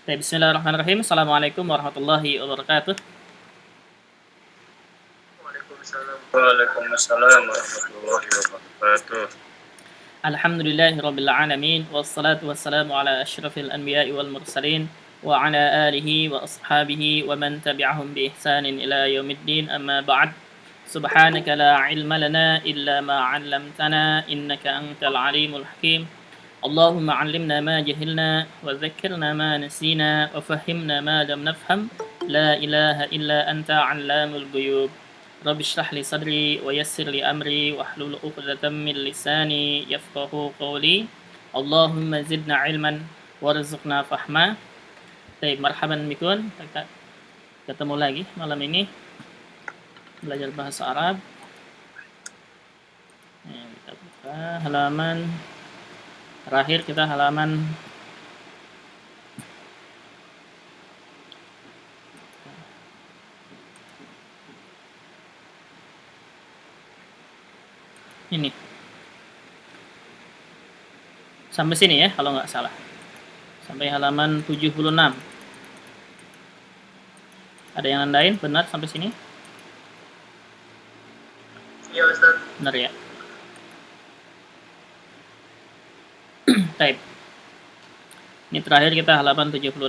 Baik, bismillahirrahmanirrahim. Assalamualaikum warahmatullahi wabarakatuh. Waalaikumsalam warahmatullahi wabarakatuh. Alhamdulillahirabbil alamin wassalatu wassalamu ala asyrafil anbiya'i wal mursalin wa ala alihi wa ashabihi wa man tabi'ahum bi ihsanin ila yaumiddin amma ba'd. Subhanaka la ilma lana illa ma 'allamtana innaka antal alimul hakim. Allahumma 'allimna ma jahilna wa dhakkirna ma nasina wa fahhimna ma lam nafham. La ilaha illa anta 'allamul ghuyub. Rabbi shrah li sadri wa yassir li amri wahlul 'uqdatam min lisani yafqahu qawli. Allahumma zidna ilman warzuqna fahma. Baik, marhaban bikun. Kita ketemu lagi malam ini belajar bahasa Arab. Kita buka halaman terakhir, kita halaman ini. Sampai sini ya kalau nggak salah. Sampai halaman 76. Ada yang nandain benar sampai sini? Iya, Ustaz. Benar ya? Baik. Ini terakhir kita halaman 76.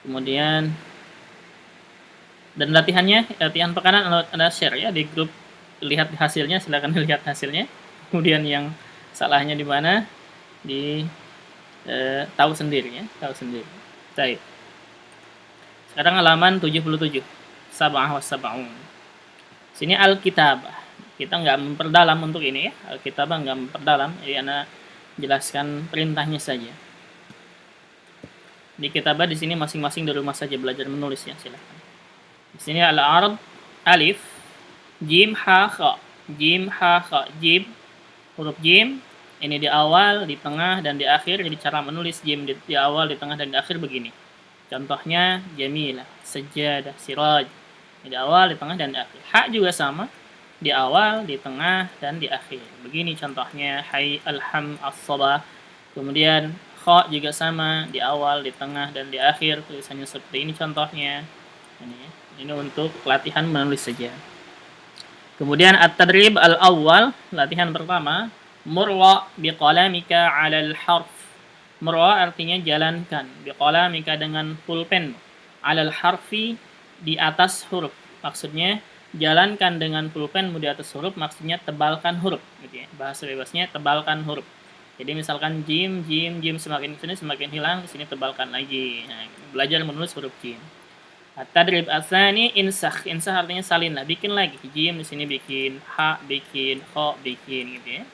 Kemudian dan latihannya, latihan pekanan Anda share ya di grup, lihat hasilnya, silakan lihat hasilnya. Kemudian yang salahnya di mana tahu sendiri ya, tahu sendiri. Baik. Sekarang halaman 77. Sab'ah was sab'un. Sini al-kitabah. Kita nggak memperdalam untuk ini ya. Al-kitabah nggak memperdalam, jadi Anda jelaskan perintahnya saja. Di kitabah di sini masing-masing di rumah saja belajar menulis ya, silakan. Di sini al-arab alif, jim, ha, kha. Jim, ha, kha. Jim, huruf jim ini di awal, di tengah, dan di akhir. Jadi cara menulis jim di awal, di tengah, dan di akhir begini. Contohnya jamilah, sajadah, siraj. Di awal, di tengah, dan di akhir. Ha juga sama, di awal, di tengah, dan di akhir. Begini contohnya, hay, alham, as-sabah. Kemudian kha juga sama, di awal, di tengah, dan di akhir. Tulisannya seperti ini contohnya. Ini untuk latihan menulis saja. Kemudian at-tadrib al-awwal, latihan pertama, murwa biqalamika 'alal harf. Murwa artinya jalankan, biqalamika dengan pulpen, 'alal harfi di atas huruf. Maksudnya jalankan dengan pulpenmu di atas huruf, maksudnya tebalkan huruf gitu ya. Bahasa bebasnya tebalkan huruf. Jadi misalkan jim, jim, jim semakin kesini semakin hilang, di sini tebalkan lagi. Nah, belajar menulis huruf jim. At-tadrib ats-tsani insakh. Insakh artinya salinlah, bikin lagi. Jim di sini bikin, ha bikin, kha bikin gitu ya.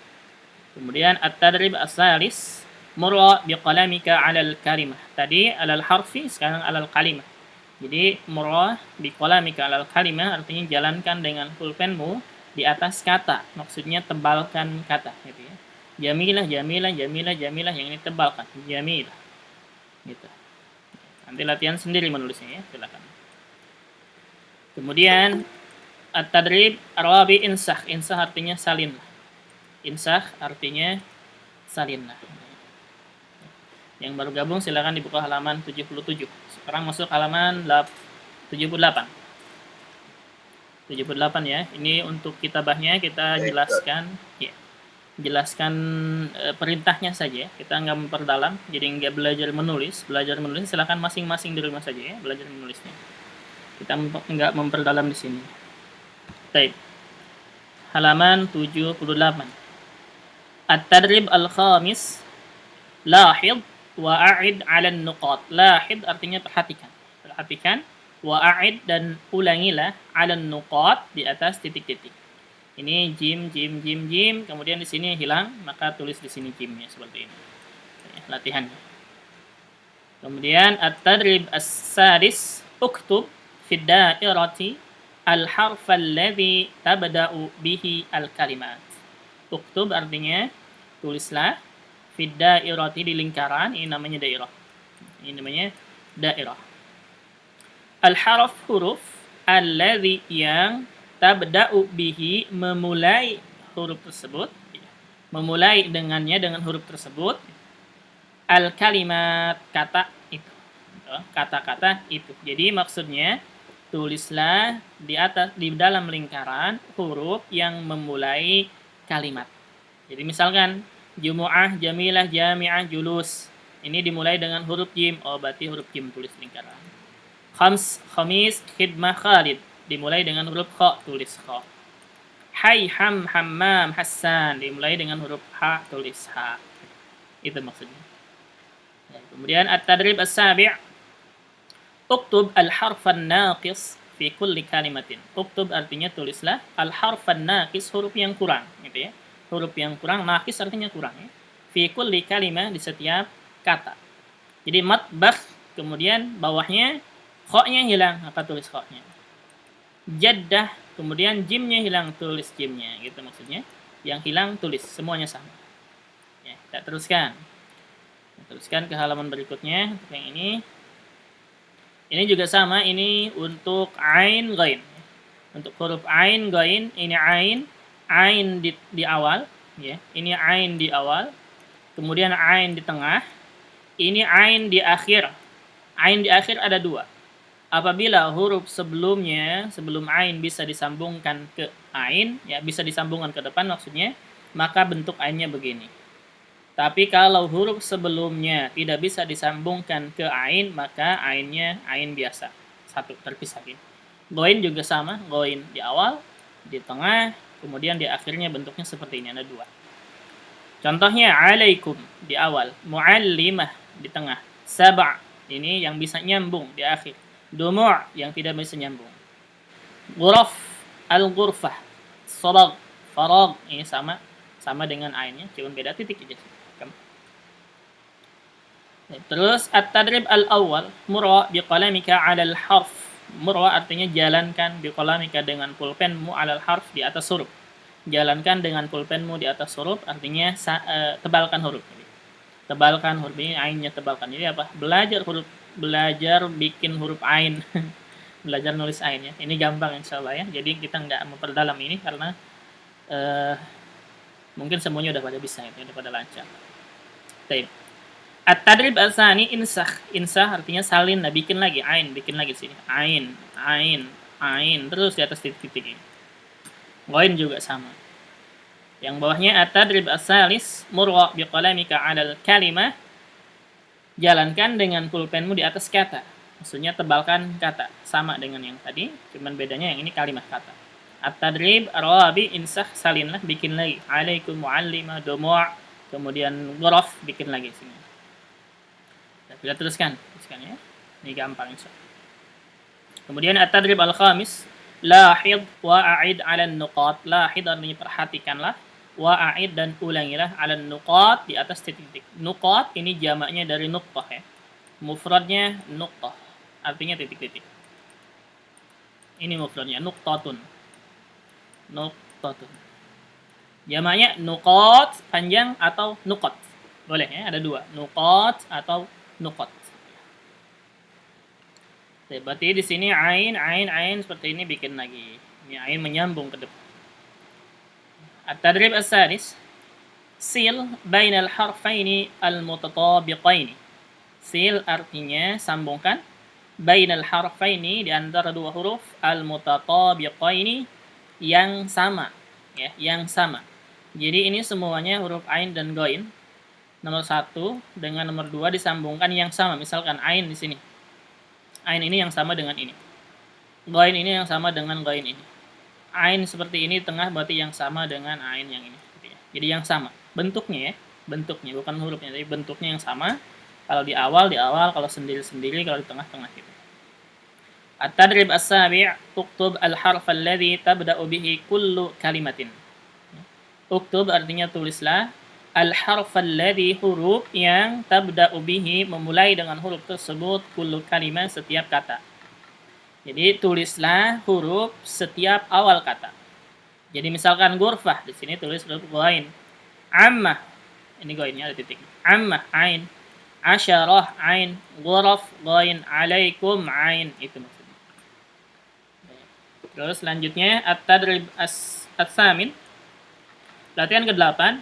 Kemudian at-tadrib ats-tsalis murra biqalamika 'alal kalimah. Tadi 'alal harfi, sekarang 'alal kalimah. Jadi murra biqalamika 'alal kalimah artinya jalankan dengan pulpenmu di atas kata. Maksudnya tebalkan kata gitu ya. Jamilah, jamilah, jamilah, jamilah, yang ini tebalkan. Jamilah. Gitu. Nanti latihan sendiri menulisnya ya, silakan. Kemudian at-tadrib ar-rabi insakh. Insakh artinya salinlah. Insakh artinya salinlah. Yang baru gabung silakan dibuka halaman 77. Sekarang masuk halaman 78. 78 ya. Ini untuk kitabahnya kita jelaskan ya. Jelaskan perintahnya saja. Kita nggak memperdalam, jadi nggak belajar menulis. Belajar menulis silakan masing-masing di rumah saja ya, belajar menulisnya. Kita nggak memperdalam di sini. Baik. Halaman 78. At-tadrib al-khamis, lahid wa a'id 'ala an-nuqat. Lahid artinya perhatikan. Perhatikan, wa a'id dan ulangilah 'ala an-nuqat di atas titik-titik. Ini jim, jim, jim, jim, kemudian di sini hilang, maka tulis di sini jimnya seperti ini. Latihannya. Kemudian at-tadrib as-sadis, uktub fi dairati al-harf alladhi tabda'u bihi al-kalimat. Uktub artinya tulislah, fi dairati di lingkaran, ini namanya dairah. Ini namanya dairah. Al-harf huruf, alladhi yang tabda'u bihi memulai huruf tersebut, memulai dengannya dengan huruf tersebut, Al-kalimat, kata itu. Kata-kata itu. Jadi maksudnya tulislah di dalam lingkaran huruf yang memulai kalimat. Jadi misalkan jumu'ah, jamilah, jami'ah, julus. Ini dimulai dengan huruf jim. Oh, berarti huruf jim tulis lingkaran. Khams, khamis, khidmah, khalid. Dimulai dengan huruf kha, tulis kha. Hai, ham, hammam, hassan. Dimulai dengan huruf ha, tulis ha. Itu maksudnya. Ya, kemudian at-tadrib as-sabi'. Uktub al-harfan naqis fi kulli kalimatin. Uktub artinya tulislah al-harfan naqis, huruf yang kurang, gitu ya. Huruf yang kurang, naqis artinya kurang ya. Fi kulli kalimah, di setiap kata. Jadi matbakh, kemudian bawahnya kha-nya hilang, maka tulis kha-nya. Jaddah, kemudian jimnya hilang, tulis jimnya, gitu maksudnya. Yang hilang tulis, semuanya sama. Ya, kita teruskan. Teruskan ke halaman berikutnya, untuk yang ini. Ini juga sama, ini untuk ain ghain. Untuk huruf ain ghain, ini ain di awal, ya. Ini ain di awal, kemudian ain di tengah, ini ain di akhir. Ain di akhir ada dua. Apabila huruf sebelumnya, sebelum ain bisa disambungkan ke ain, ya bisa disambungkan ke depan maksudnya, maka bentuk ainnya begini. Tapi kalau huruf sebelumnya tidak bisa disambungkan ke ain, maka ainnya ain biasa. Satu, terpisah. Goin juga sama, goin di awal, di tengah, kemudian di akhirnya bentuknya seperti ini, ada dua. Contohnya, alaikum di awal, muallimah di tengah, saba' ini yang bisa nyambung di akhir, dumu' yang tidak bisa nyambung. Ghuraf, al-ghurfah, sarag, farag, ini sama dengan ainnya, cuma beda titik aja. Terus at-tadrib al-awwal, murra biqalamika 'alal harf. Murra artinya jalankan biqalamika dengan pulpenmu 'alal harf, di atas huruf. Jalankan dengan pulpenmu di atas huruf artinya tebalkan huruf. Tebalkan huruf ini, ainnya tebalkan. Jadi apa? Belajar bikin huruf ain. Belajar nulis ain ya. Ini gampang insyaallah ya. Jadi kita nggak memperdalam ini karena mungkin semuanya udah pada bisa itu, udah pada lancar. Baik. At-tadrib al-tsani, insakh. Insakh artinya salin, nah bikin lagi ain, bikin lagi sini. Ain, terus di atas titik-titik ini. Ghain juga sama. Yang bawahnya at-tadrib as-salis, murra biqalamika 'alal kalimah. Jalankan dengan pulpenmu di atas kata. Maksudnya tebalkan kata, sama dengan yang tadi, cuman bedanya yang ini kalimat kata. At-tadrib ar-rabi, insakh, salinlah, bikin lagi. Alaikum mu'allima, dumu', kemudian ghuraf, bikin lagi sini. Kita teruskan ya. Ini gampang insyaallah. Kemudian at-tadrib al-khamis, lahid wa a'id 'ala an-nuqat. Lahid artinya perhatikanlah, wa a'id dan ulangilah 'ala an-nuqat, di atas titik-titik. Nuqat ini jamaknya dari nuqtah ya. Mufradnya nuqtah, artinya titik-titik. Ini mufradnya nuqtatun. Nuqtatun. Jamaknya nuqat panjang atau nuqat. Boleh ya, ada dua, nuqat atau nuqat. Berarti di sini ain seperti ini, bikin lagi. Ini ain menyambung ke depan. At-tadrib as-sadis, sil bainal harfaini al-mutatabiqaini. Sil artinya sambungkan, bainal harfaini di antara dua huruf, al-mutatabiqaini yang sama, ya, yang sama. Jadi ini semuanya huruf ain dan ghain. Nomor 1 dengan nomor 2 disambungkan yang sama. Misalkan ain di sini. Ain ini yang sama dengan ini. Ghain ini yang sama dengan ghain ini. Ain seperti ini tengah berarti yang sama dengan ain yang ini. Jadi yang sama. Bentuknya ya. Bentuknya, bukan hurufnya. Tapi bentuknya yang sama. Kalau di awal, kalau sendiri-sendiri, kalau di tengah-tengah gitu. At-tadrib as-sabi', uktub al-harf alladhi tabda'u bihi kullu kalimatin. Uktub artinya tulislah, al-harf alladhi, huruf yang tabda'u bihi, memulai dengan huruf tersebut, kullu kalimah, setiap kata. Jadi tulislah huruf setiap awal kata. Jadi misalkan ghurfah, di sini tulis huruf ghain. Ammah, ini ghainnya ada titik. Ammah ain, asyarah ain, ghuraf ghain, alaikum ain, itu maksudnya. Terus selanjutnya at-tadrib as-samin. Latihan ke-8.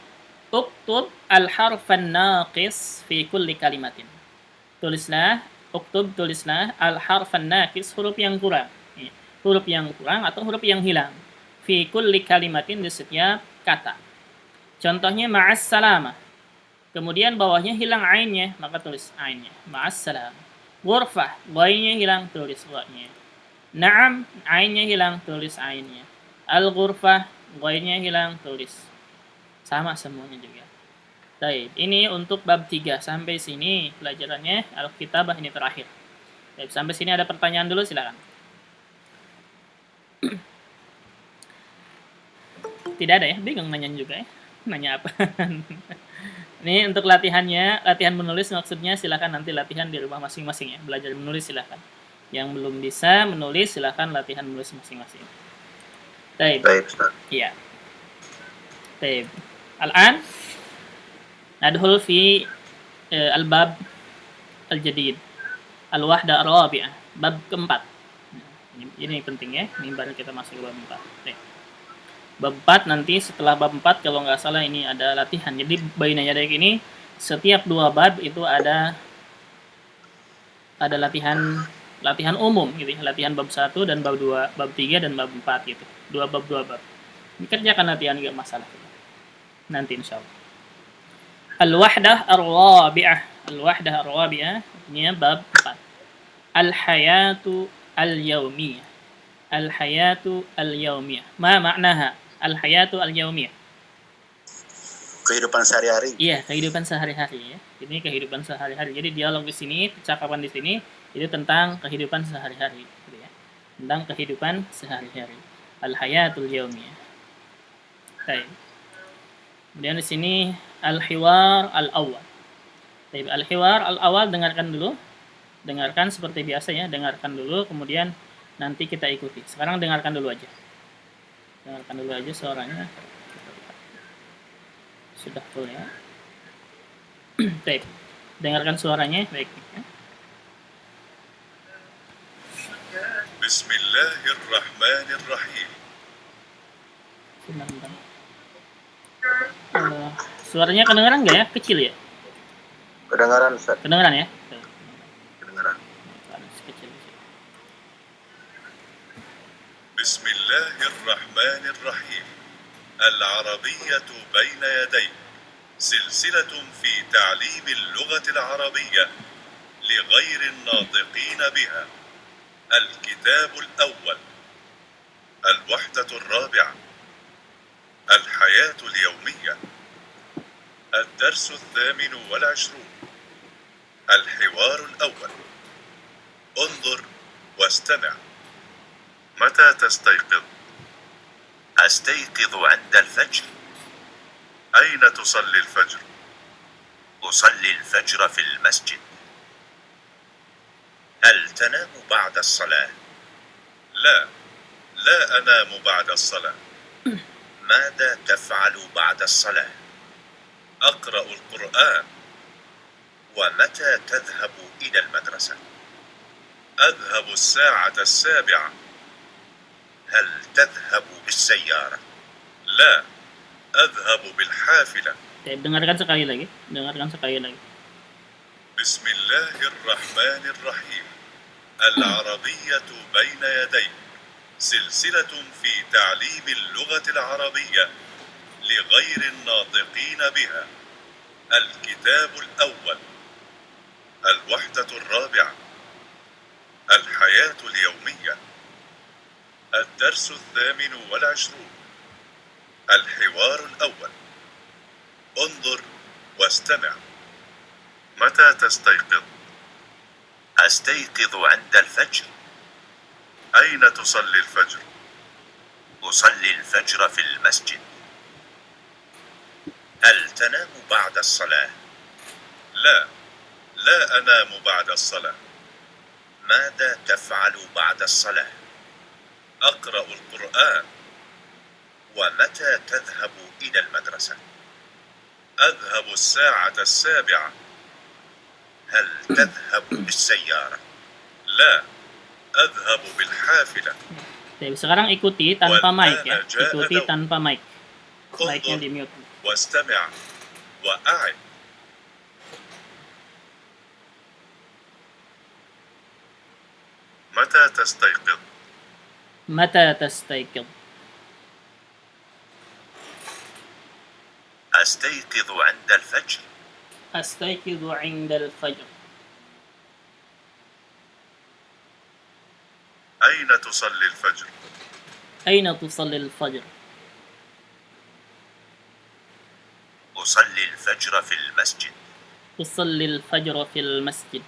Uktub al-harfan naqis fi kulli kalimatin. Tulislah, tulislah al-harfan naqis, huruf yang kurang. Huruf yang kurang atau huruf yang hilang. Fi kulli kalimatin, di setiap kata. Contohnya ma'as salamah. Kemudian bawahnya hilang ainnya, maka tulis ainnya. Ma'as salamah. Ghurfah, ghainnya hilang, tulis ghainnya. Na'am, ainnya hilang, tulis ainnya. Al-ghurfah, ghainnya hilang, tulis. Sama semuanya juga. Baik, ini untuk bab 3. Sampai sini pelajarannya Al-Kitabah ini terakhir. Baik, sampai sini ada pertanyaan dulu, silakan. Tidak ada ya? Bingung nanya juga ya? Nanya apa? Ini untuk latihannya, latihan menulis maksudnya, silakan nanti latihan di rumah masing-masing ya. Belajar menulis silakan. Yang belum bisa menulis silakan latihan menulis masing-masing. Baik. Baik, Ustaz. Iya. Baik. Al-an nadkhul fi al-bab al-jadid. Al-wahda ar-rabi'ah, bab keempat. Ini penting ya. Ini baru kita masuk ke bab 4. Baik. Bab 4 nanti setelah bab 4 kalau nggak salah ini ada latihan. Jadi baina yadaik ini setiap 2 bab itu ada latihan umum gitu ya. Latihan bab 1 dan bab 2, bab 3 dan bab 4 gitu. 2 bab. Ini kerjakan latihan enggak masalah. Nanti insyaallah. Al-wahdah ar-rabi'ah. Al-wahdah ar-rabi'ah ini bab 4. Al-hayatu al-yaumiyah. Al-hayatu al-yaumiyah. Ma maknaha? Al-hayatu al-yaumiyah. Kehidupan sehari-hari. Iya, kehidupan sehari-hari ya. Ini kehidupan sehari-hari. Jadi dialog di sini, percakapan di sini itu tentang kehidupan sehari-hari gitu ya. Tentang kehidupan sehari-hari. Al-hayatul yaumiyah. Baik. Kemudian di sini al-hiwar al-awwal. Baik, al-hiwar al-awwal dengarkan dulu. Dengarkan seperti biasa ya, dengarkan dulu kemudian nanti kita ikuti. Sekarang dengarkan dulu aja. Dengarkan dulu aja suaranya. Sudah full ya. Baik. Dengarkan suaranya baik ya. Bismillahirrahmanirrahim. Sebentar. Suaranya kedengaran nggak ya? Kecil ya? Kedengaran, Ustaz. Kedengaran ya? Kedengaran. Kecil. Bismillahirrahmanirrahim. العربية بين يديك سلسلة في تعليم اللغة العربية لغير الناطقين بها. الكتاب الأول. الوحدة الرابعة. الحياة اليومية. الدرس 28. الحوار الأول. انظر واستمع. متى تستيقظ؟ أستيقظ عند الفجر. أين تصلي الفجر؟ أصلي الفجر في المسجد. هل تنام بعد الصلاة؟ لا أنام بعد الصلاة. ماذا تفعل بعد الصلاة؟ أقرأ القرآن. ومتى تذهب إلى المدرسة؟ أذهب الساعة 7. هل تذهب بالسيارة؟ لا أذهب بالحافلة. Dengarkan sekali lagi. بسم الله الرحمن الرحيم. العربية بين يديك سلسلة في تعليم اللغة العربية لغير الناطقين بها. الكتاب الأول. الوحدة الرابعة. الحياة اليومية. الدرس 28. الحوار الأول. انظر واستمع. متى تستيقظ؟ أستيقظ عند الفجر. أين تصلي الفجر؟ أصلي الفجر في المسجد. هل تنام بعد الصلاة؟ لا أنام بعد الصلاة. ماذا تفعل بعد الصلاة؟ أقرأ القرآن. ومتى تذهب إلى المدرسة؟ أذهب الساعة 7. هل تذهب بالسيارة؟ لا أذهب بالحافلة. Sekarang ikuti tanpa mic ya. Ikuti tanpa mic. Mic-nya di mute. واستمع. وأعد. متى تستيقظ؟ متى تستيقظ؟ أستيقظ عند الفجر. أستيقظ عند الفجر. أين تصلي الفجر؟ أين تصلي الفجر؟ أصلي الفجر في المسجد. أصلي الفجر في المسجد.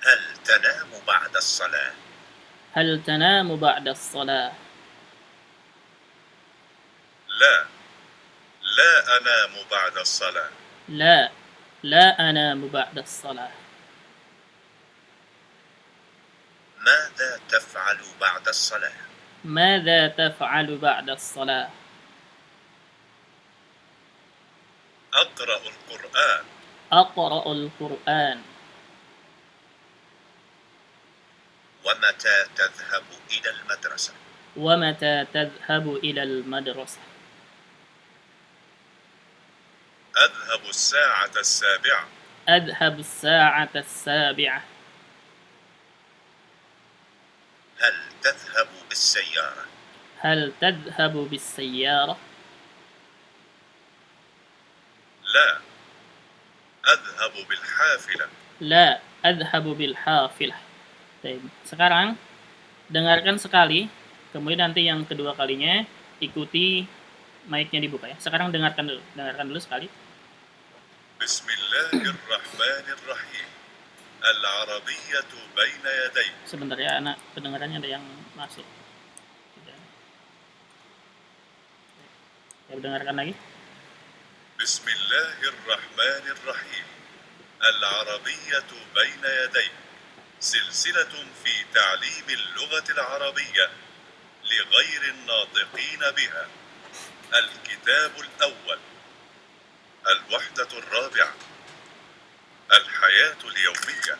هل تنام بعد الصلاة؟ هل تنام بعد الصلاة؟ لا، لا أنام بعد الصلاة. لا، لا أنام بعد الصلاة. ماذا تفعل بعد الصلاة؟ ماذا تفعل بعد الصلاة؟ أقرأ القرآن. أقرأ القرآن. ومتى تذهب إلى المدرسة؟ ومتى تذهب إلى المدرسة؟ أذهب الساعة 7. أذهب الساعة 7. هل تذهب بالسيارة؟ هل تذهب بالسيارة؟ لا، أذهب بالحافلة. لا، أذهب بالحافلة. Baik. Sekarang dengarkan sekali, kemudian nanti yang kedua kalinya ikuti mic-nya dibuka ya. Sekarang dengarkan dulu sekali. بسم الله الرحمن الرحيم. العربية بين يديك. Sebentar ya, anak pendengarannya ada yang masuk. Ya, dengarkan lagi. بسم الله الرحمن الرحيم. العربية بين يديك. سلسلة في تعليم اللغة العربية لغير الناطقين بها. الكتاب الأول. الوحدة الرابعة. الحياة اليومية.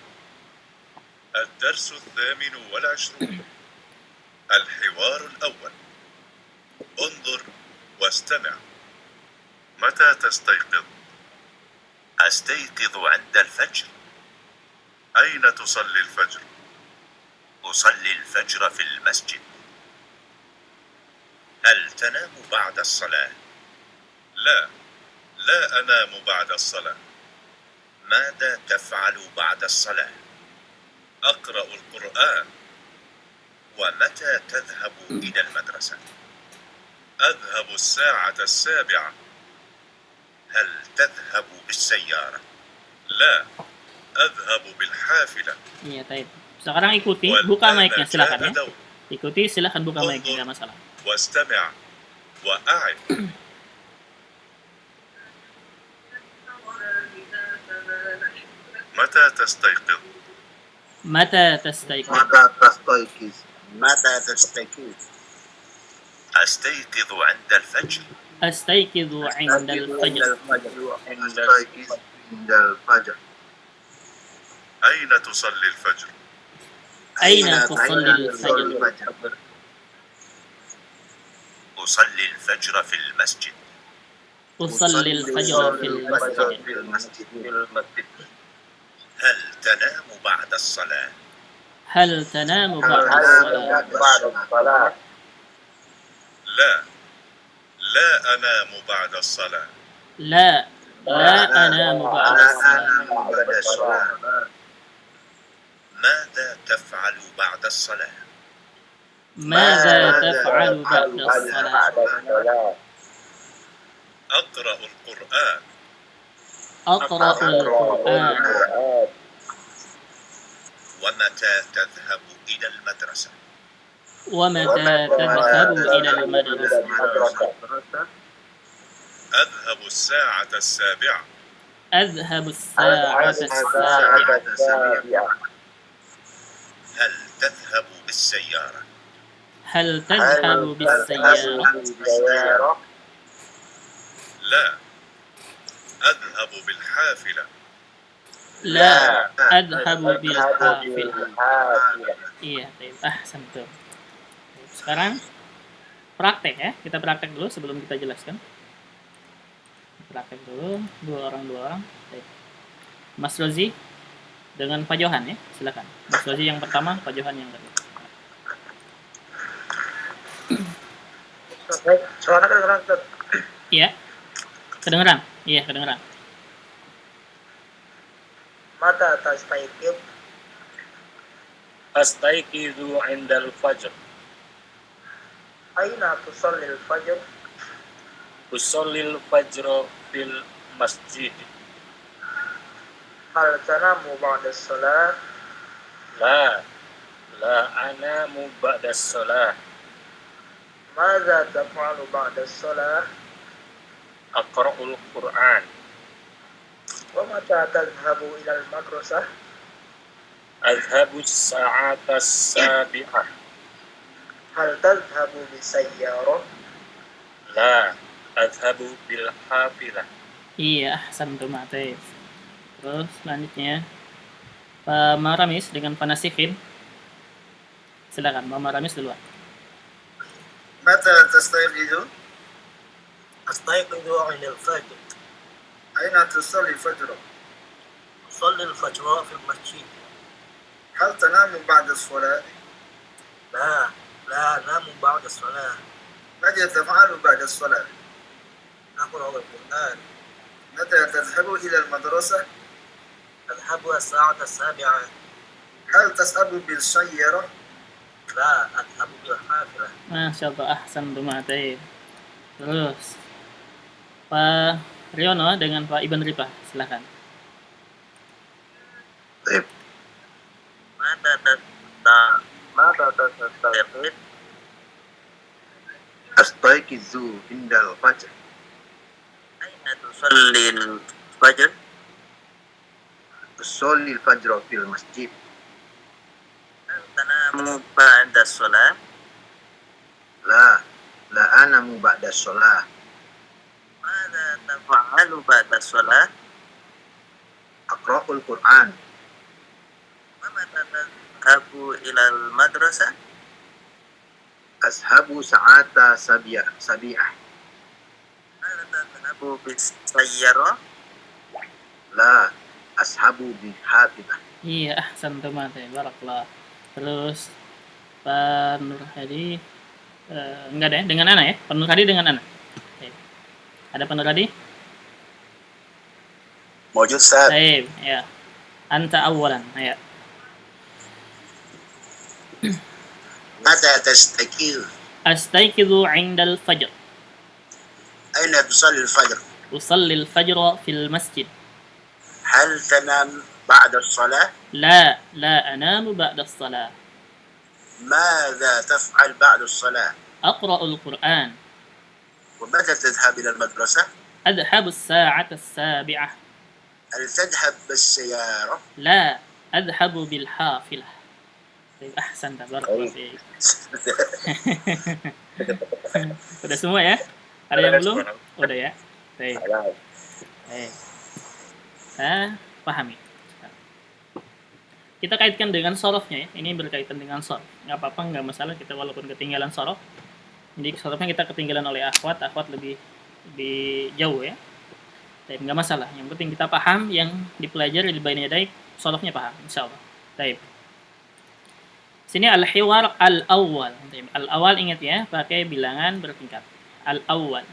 الدرس 28. الحوار الأول. انظر واستمع. متى تستيقظ؟ أستيقظ عند الفجر. أين تصلي الفجر؟ أصلي الفجر في المسجد. هل تنام بعد الصلاة؟ لا، لا أنام بعد الصلاة. ماذا تفعل بعد الصلاة؟ أقرأ القرآن. ومتى تذهب إلى المدرسة؟ أذهب الساعة 7. هل تذهب بالسيارة؟ لا، أذهب بالحافلة. Iya, baik. Sekarang ikuti, buka mic-nya silakan ya. Ikuti, silakan buka mic-nya, enggak masalah. واستمع وأعد. متى تستيقظ؟ متى تستيقظ؟ Mata tastoikis. متى تستيقظ؟ أستيقظ عند الفجر. أستيقظ عند الفجر. Tastoikis indal fajar. أين تصلي الفجر؟ أين تصلي الفجر؟ Fajar. أصلي الفجر في المسجد. أصلي الفجر في المسجد. هل تنام بعد الصلاة؟ هل تنام بعد الصلاة؟ لا، لا أنام بعد الصلاة. لا، لا أنام بعد الصلاة. ماذا تفعل بعد الصلاة؟ ماذا تفعل بعد الصلاة؟ أقرأ القرآن. أقرأ القرآن. ومتى تذهب إلى المدرسة؟ ومتى تذهب إلى المدرسة؟ أذهب الساعة 7. أذهب الساعة 7. هل تذهب بالسيارة؟ هل تذهب بالسيارة؟ لا، أذهب بالحافلة. لا، أذهب بالحافلة. Iya, baik. Ahsantum. Sekarang praktek ya. Kita praktek dulu sebelum kita jelaskan. Terakhir dulu, dua orang. Baik. Mas Rozi dengan Pak Johan ya, silakan. Mas Rozi yang pertama, Pak Johan yang kedua. Suara kedengeran, Ustaz. Iya, kedengeran. Iya, kedengeran. Mata tastaiqid? Astaiqizu indal fajr. Aina tusallil fajr? Usallil fajra fil masjid. Hal tanamu ba'da salat? La anamu ba'da salah. Madza taf'alu ba'da salat? Aqra'ul Qur'an. Wa mata tadhhabu ila al-madrasah? Adhabu sa'ata sabi'ah. Hal tadhhabu bisayyarah? La adhabu bil hafilah. Iya, ahsantum Atif. Terus selanjutnya Pak Maramis dengan Pak Nasihin. Silakan, Pak Maramis duluan. Mata tastaiqidu? أستيقظ عند الفجر. Aina tusalli fajr? أصلي الفجر في المسجد. Hal tanamu ba'da salat? لا أنام بعد الصلاة. ماذا تفعل بعد الصلاة؟ أقرأ القرآن. متى تذهب إلى المدرسة؟ أذهب الساعة 7. هل تذهب بالسيارة؟ لا أذهب بالحافلة. Masya Allah, ahsantum Atif. Terus Pak Riono dengan Pak Ibn Ripah, silakan. طيب ماذا تستيقظ؟ أستيقظ عند الفجر. أين تصلي الفجر؟ أصلي الفجر في المسجد. هل تنام بعد الصلاة؟ لا أنام بعد الصلاة. ماذا تفعل بعد الصلاة؟ أقرأ القرآن. ومتى تذهب إلى المدرسة؟ أذهب ساعة 7. هل تذهب بالسيارة؟ لا أذهب بالحافلة. Iya, ahsantum Atif. Barakallah. Terus Pak Nur Hadi enggak ada ya, dengan Ana ya? Pak Nur Hadi dengan Ana. Oke. Ada Pak Nur Hadi? موجود ساد. Baik, ya. Anta awalan, ya. متى تستيقظ؟ Astaiqizu 'indal fajr. أين تصلي الفجر؟ Usalli al-fajra fil masjid. هل تنام بعد الصلاة؟ لا أنام بعد الصلاة. ماذا تفعل بعد الصلاة؟ أقرأ القرآن. ومتى تذهب إلى المدرسة؟ أذهب الساعة 7. هل تذهب بالسيارة؟ لا أذهب بالحافلة. طيب أحسن, بارك الله فيك. Udah semua ya? Ada yang belum? Udah ya? Baik. Baik. Saya pahami. Kita kaitkan dengan sorofnya ya. Ini berkaitan dengan sorof. Nggak apa-apa, nggak masalah kita walaupun ketinggalan sorof. Jadi sorofnya kita ketinggalan oleh akhwat lebih jauh ya. Tapi nggak masalah. Yang penting kita paham yang dipelajari di baina yadaik, sorofnya paham, insyaallah. Baik. Sini al-hiwar al-awwal. Al-awwal ingat ya, pakai bilangan bertingkat. Al-awwal.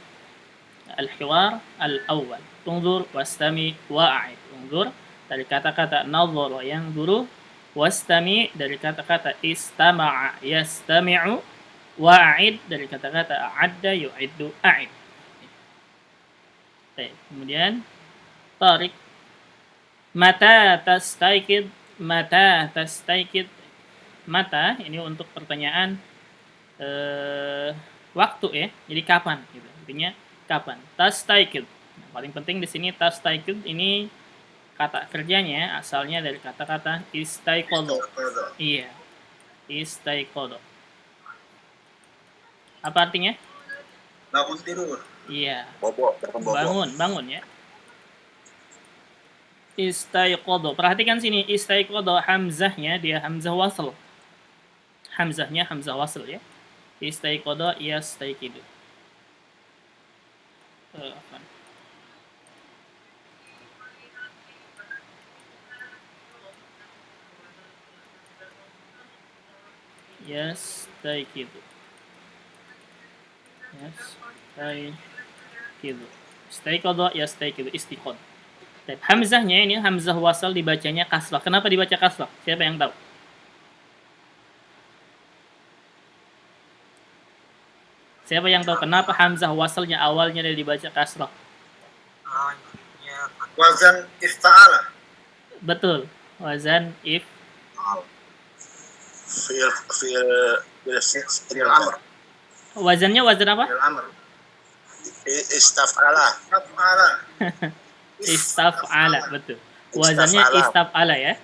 Al-hiwar al-awwal. Tungzur wastami wa'id. Tungzur dari kata-kata nazara yang dulu, wastami dari kata-kata istama'a yastami'u, wa'id dari kata-kata a'adda yu'iddu a'id. Baik, kemudian tarik mata tastaiqid, mata ini untuk pertanyaan waktu ya. Jadi kapan gitu. Intinya kapan? Tastaiqid. Nah, paling penting di sini tastaiqid ini kata kerjanya asalnya dari kata-kata istaiqadha. Iya. Istaiqadha. Apa artinya? Bangun tidur. Iya. Bobo. Bangun ya. Istaiqadha. Perhatikan sini, istaiqadha hamzahnya dia hamzah wasl. Hamzahnya hamzah wasl ya. Istaiqadha yastaiqidu. Yastayqidu. Yastayqidu. Istaiqadha yastayqidu, istiqad. Baik, hamzahnya ini hamzah wasal dibacanya kasrah. Kenapa dibaca kasrah? Siapa yang tahu? Siapa yang tahu kenapa hamzah wasalnya awalnya dia dibaca kasrah? Wazan ifta'ala. Betul. Wazan if. Fi'il amr. Wazannya wazan apa? Fi'il amr. Istaf'ala. Ifta'ala. Istaf'ala, betul. Wazannya Istaf'ala. istaf'ala ya.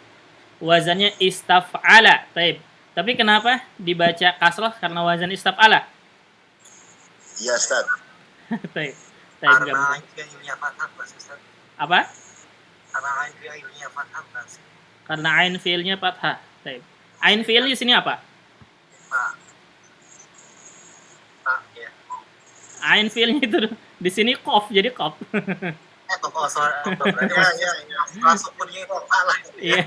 Wazannya istaf'ala. Baik. Tapi kenapa dibaca kasrah? Karena wazan istaf'ala. Ya Ustaz. Baik. Baik, gampang. fi'ilnya fathah Ustaz. Apa? Karena fi'ilnya fathah Karena ain fiilnya fathah. Baik. Ain fiil di sini apa? Ya. Ain fiilnya itu di sini qaf, jadi qaf. Masuk punya kepala. Iya.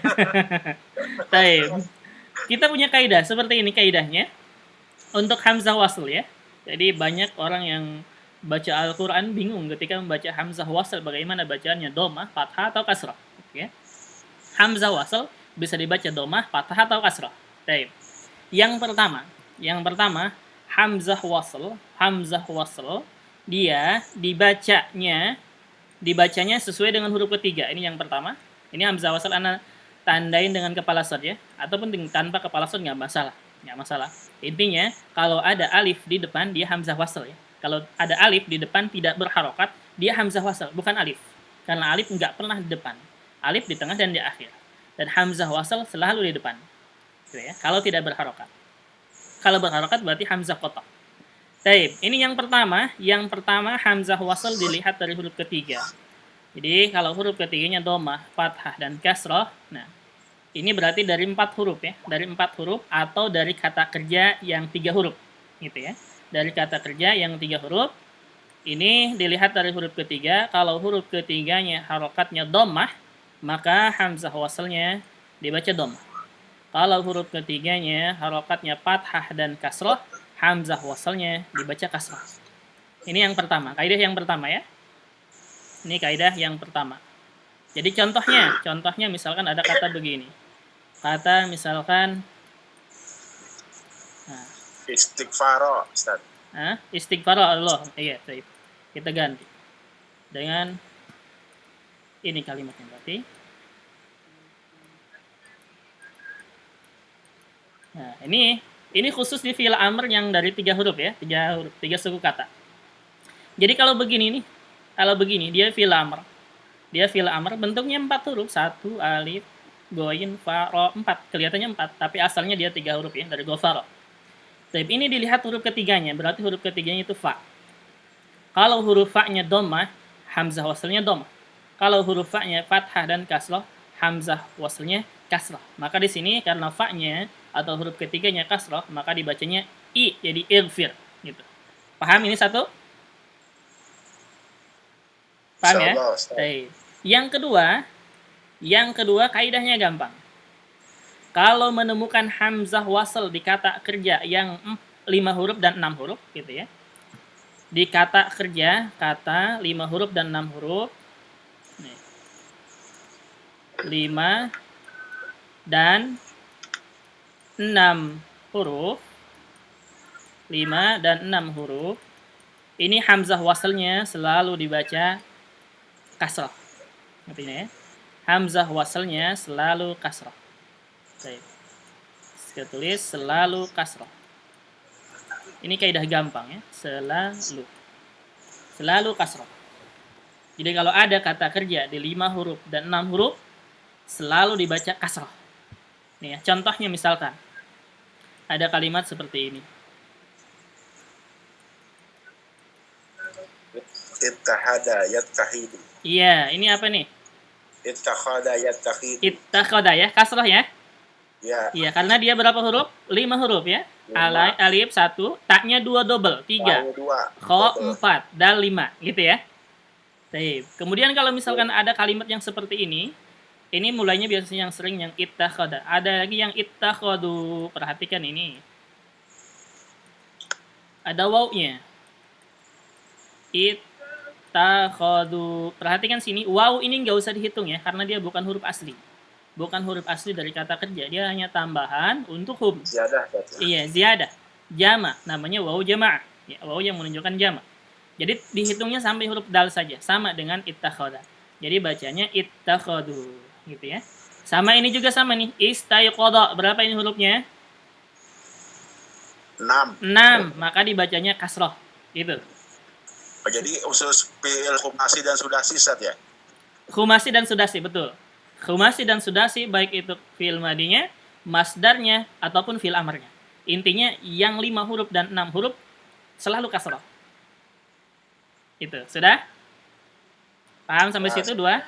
Baik. Kita punya kaidah seperti ini kaidahnya untuk hamzah wasl ya. Jadi banyak orang yang baca Al-Qur'an bingung ketika membaca hamzah wasl bagaimana bacaannya, dhammah, fathah atau kasrah. Oke. Hamzah wasl bisa dibaca dhammah, fathah atau kasrah. Baik. Yang pertama hamzah wasl dia dibacanya sesuai dengan huruf ketiga. Ini yang pertama. Ini hamzah wasl ana tandain dengan kepala shad ya, ataupun tanpa kepala shad nggak masalah. Intinya kalau ada alif di depan dia hamzah wasl ya. Kalau ada alif di depan tidak berharokat dia hamzah wasl, bukan alif. Karena alif nggak pernah di depan. Alif di tengah dan di akhir. Dan hamzah wasl selalu di depan. Gitu ya. Kalau tidak berharokat. Kalau berharokat berarti hamzah kotak. Baik, ini yang pertama. Yang pertama hamzah wasl dilihat dari huruf ketiga. Jadi kalau huruf ketiganya dhammah, fathah dan kasrah, nah ini berarti dari 4 huruf ya, dari 4 huruf atau dari kata kerja yang 3 huruf, gitu ya. Dari kata kerja yang 3 huruf, ini dilihat dari huruf ketiga. Kalau huruf ketiganya harokatnya dhammah, maka hamzah waslnya dibaca dhammah. Kalau huruf ketiganya harokatnya fathah dan kasrah, hamzah waslnya dibaca kasrah. Ini yang pertama, kaidah yang pertama ya. Ini kaidah yang pertama. Jadi contohnya misalkan ada kata begini. Kata misalkan Istighfar, Ustaz. Istighfar Allah. Iya, baik. Kita ganti dengan ini kalimatnya berarti. Nah, ini khusus di fi'il amr yang dari 3 huruf ya, 3 suku kata. Jadi kalau begini dia fi'il amr. Dia fi'il amr bentuknya 4 huruf, 1 alif, goin, fa, ro, 4. Kelihatannya 4, tapi asalnya dia 3 huruf ya, dari ghafara. Tapi ini dilihat huruf ketiganya, berarti huruf ketiganya itu fa. Kalau huruf fa-nya dhammah, hamzah waslnya dhammah. Kalau huruf fa-nya fathah dan kasrah, hamzah waslnya kasrah. Maka di sini karena fa-nya atau huruf ketiganya kasrah, maka dibacanya i, jadi irfir gitu. Paham ini satu? Paham ya? Baik. Yang kedua kaidahnya gampang. Kalau menemukan hamzah wasl di kata kerja yang 5 huruf dan 6 huruf gitu ya. Di kata kerja, kata 5 huruf dan 6 huruf. Nih. 5 dan 6 huruf. 5 dan 6 huruf. Ini hamzah waslnya selalu dibaca kasrah. Artinya ya. Hamzah waslnya selalu kasrah. Baik. Kita tulis selalu kasrah. Ini kaidah gampang ya. Selalu kasrah. Jadi kalau ada kata kerja di 5 huruf dan 6 huruf selalu dibaca kasrah. Nih ya, contohnya misalkan ada kalimat seperti ini. Ittahada yattahidu. Iya, ini apa nih? Ittakhada yattahidu. Ittakhada ya, kasrah ya. Ya. Iya, karena dia berapa huruf? 5 huruf ya. 5. Alif 1, taknya 2 double, 3. Kho 4, dal 5, gitu ya. Baik. Kemudian kalau misalkan ada kalimat yang seperti ini mulainya biasanya yang sering yang ittakhada. Ada lagi yang ittakhadu. Perhatikan ini. Ada wawnya. Ittakhadu. Perhatikan sini, waw ini nggak usah dihitung ya, karena dia bukan huruf asli. Bukan huruf asli dari kata kerja, dia hanya tambahan untuk hum. Ziyadah berarti. Iya, ziyadah. Jama, namanya waw jama'ah. Ya, waw yang menunjukkan jama. Jadi dihitungnya sampai huruf dal saja, sama dengan ittakhadha. Jadi bacanya ittakhadu, gitu ya. Sama ini juga sama nih, istayqadha. Berapa ini hurufnya? 6. 6, maka dibacanya kasroh. Gitu. Jadi usus fi'il khumasi dan sudasi Ustaz ya? Khumasi dan sudasi, betul. Khumasi dan sudasi, baik itu fi'il madinya, masdarnya, ataupun fi'il amarnya. Intinya, yang 5 huruf dan 6 huruf selalu kasroh. Itu, sudah? Paham sampai situ 2?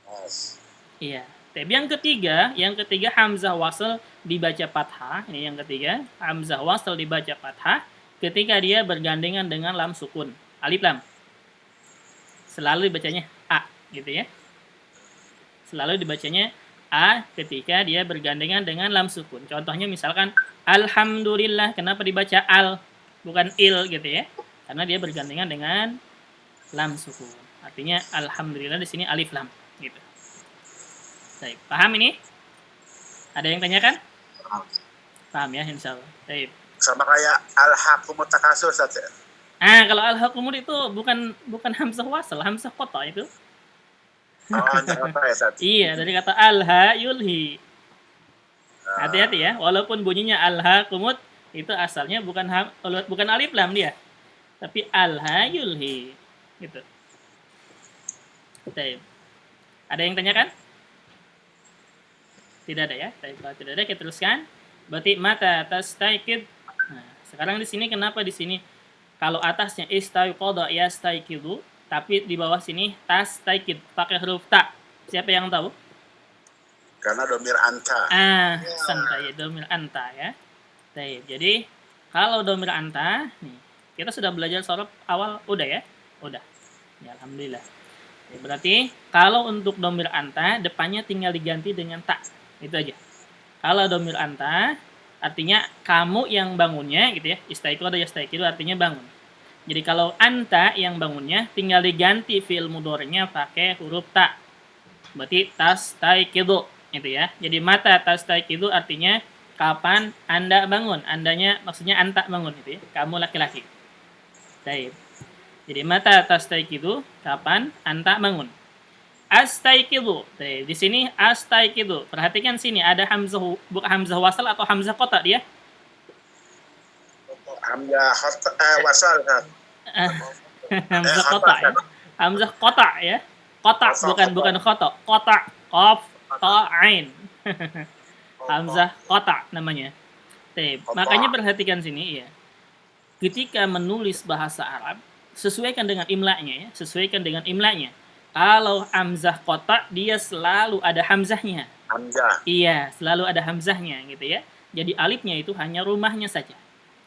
Mas. Iya. Tapi yang ketiga hamzah wasl dibaca fathah. Ini yang ketiga, hamzah wasl dibaca fathah ketika dia bergandengan dengan lam sukun. Alif lam. Selalu dibacanya a, gitu ya. Selalu dibacanya a ketika dia bergandengan dengan lam sukun. Contohnya misalkan alhamdulillah, kenapa dibaca al bukan il gitu ya? Karena dia bergandengan dengan lam sukun. Artinya alhamdulillah di sini alif lam gitu. Baik, paham ini? Ada yang tanyakan? Paham ya, insyaallah. Baik. Sama kayak al-hakumut takasur Ustaz ya? Kalau al-hakumur itu bukan hamzah wasl, hamzah qata itu. Oh, apa ya Ustaz? Iya, dari kata alha yulhi. Hati-hati ya, walaupun bunyinya alha kumut itu asalnya bukan alif lam dia, tapi alha yulhi gitu. Baik. Ada yang tanyakan? Tidak ada ya. Baik, kalau tidak ada kita teruskan. Berarti mata tastaikid. Nah, sekarang di sini kenapa di sini kalau atasnya istayqadha yastayqidu, tapi di bawah sini tastaikid pakai huruf ta. Siapa yang tahu? Karena domir anta. Santai, domir anta ya. Baik, jadi kalau domir anta, nih, kita sudah belajar sorof awal, udah ya? Udah. Ya, alhamdulillah. Ya, berarti kalau untuk domir anta, depannya tinggal diganti dengan ta. Itu aja. Kalau domir anta, artinya kamu yang bangunnya, gitu ya. Istaiqadha yastaiqidu artinya bangun. Jadi kalau anta yang bangunnya, tinggal diganti fi'il mudhari'nya pakai huruf ta. Berarti tastaiqidu. Itu ya. Jadi mata tastaiqidu artinya kapan Anda bangun. Andanya maksudnya anta bangun gitu ya. Kamu laki-laki. Baik. Jadi mata tastaiqidu kapan anta bangun. Astaiqidu. Di sini astaiqidu. Perhatikan sini ada hamzah hamzah wasal atau hamzah qata dia. Hamzah wasal Ustaz. Hamzah qata ya. Hamzah qata ya. Qata bukan qata. Qata qaf ta ain. Hamzah qata namanya. Makanya perhatikan sini ya. Ketika menulis bahasa Arab, sesuaikan dengan imla'nya ya, sesuaikan dengan imla'nya. Kalau hamzah qata dia selalu ada hamzahnya. Hamzah. Iya, selalu ada hamzahnya gitu ya. Jadi alifnya itu hanya rumahnya saja.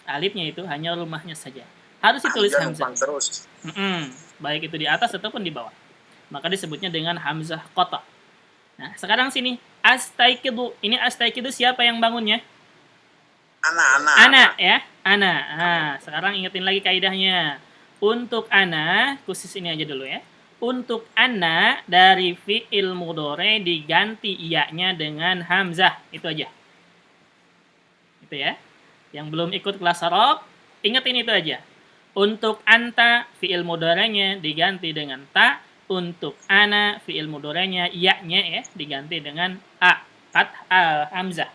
Alifnya itu hanya rumahnya saja. Harus ditulis hamzah. Terus. Baik itu di atas ataupun di bawah. Maka disebutnya dengan hamzah qata. Nah, sekarang sini astaiqidu. Ini astaiqidu siapa yang bangunnya? Ana ya. Ana. Nah, sekarang ingetin lagi kaidahnya. Untuk ana, khusus ini aja dulu ya. Untuk ana dari fi'il mudhari diganti iya-nya dengan hamzah. Itu aja. Itu ya. Yang belum ikut kelas Arab, ingetin itu aja. Untuk anta fi'il mudhari'nya diganti dengan ta. Untuk ana fi'il mudhari'nya iya-nya ya diganti dengan a. Hamzah.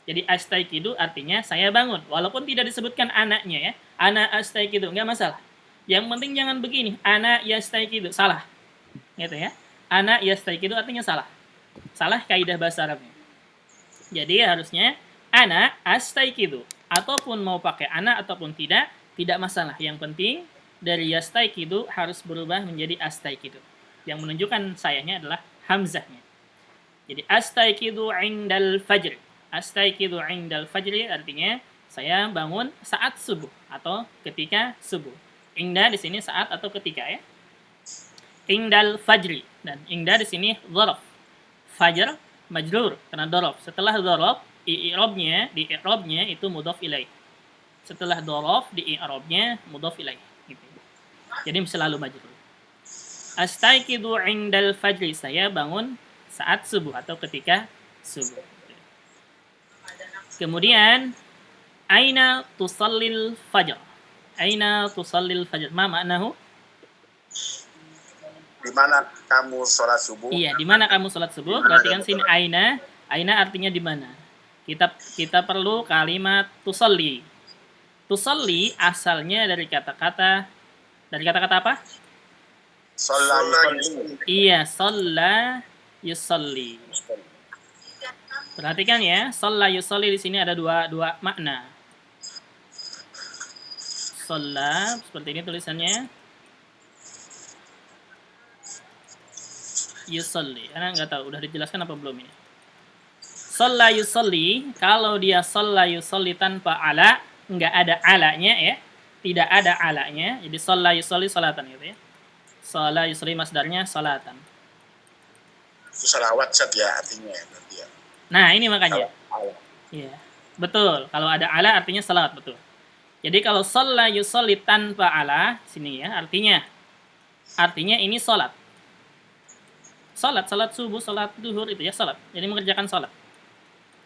Jadi astaiqidu artinya saya bangun. Walaupun tidak disebutkan anaknya ya. Ana astaiqidu, enggak masalah. Yang penting jangan begini, ana yastaiqidu, salah. Gitu ya. Ana yastaiqidu artinya salah. Salah kaidah bahasa Arabnya. Jadi harusnya ana astaiqidu. Ataupun mau pakai ana ataupun tidak masalah. Yang penting dari yastaiqidu harus berubah menjadi astaiqidu. Yang menunjukkan sayanya adalah hamzahnya. Jadi astaiqidu indal fajr. Astaiqidu indal fajr artinya saya bangun saat subuh atau ketika subuh. Inda di sini saat atau ketika ya. Indal fajri dan inda di sini dzaraf. Fajr majrur karena dzaraf. Setelah dzaraf i'rabnya itu mudhaf ilaih. setelah dhorof di i'rabnya mudhof ilaih gitu. Jadi selalu majrur. Astaiqidu 'indal fajri, saya bangun saat subuh atau ketika subuh. Kemudian aina tusallil fajr. Aina tusallil fajr. Ma maknahu? Di mana kamu sholat subuh? Iya, di mana kamu sholat subuh? Perhatikan sini aina. Aina artinya di mana? Kita perlu kalimat tusalli. Tusalli asalnya dari kata-kata apa? Sholat Iya, shalla yusalli. Perhatikan ya, shalla yusalli di sini ada dua makna. Shalla seperti ini tulisannya. Yusalli. Karena nggak tahu udah dijelaskan apa belum ini. Shalla yusalli, kalau dia shalla yusalli tanpa ala, nggak ada alanya ya. Tidak ada alanya. Jadi shalla yusalli salatan gitu ya. Shalla yusalli masdarnya salatan. itu salawat Ustaz ya artinya nanti ya. Nah, ini makanya. Kalau Iya. Betul. Kalau ada ala artinya salawat, betul. Jadi kalau shalla yusalli tanpa ala, sini ya, artinya ini salat. Salat subuh, salat duhur itu ya salat. Jadi mengerjakan salat.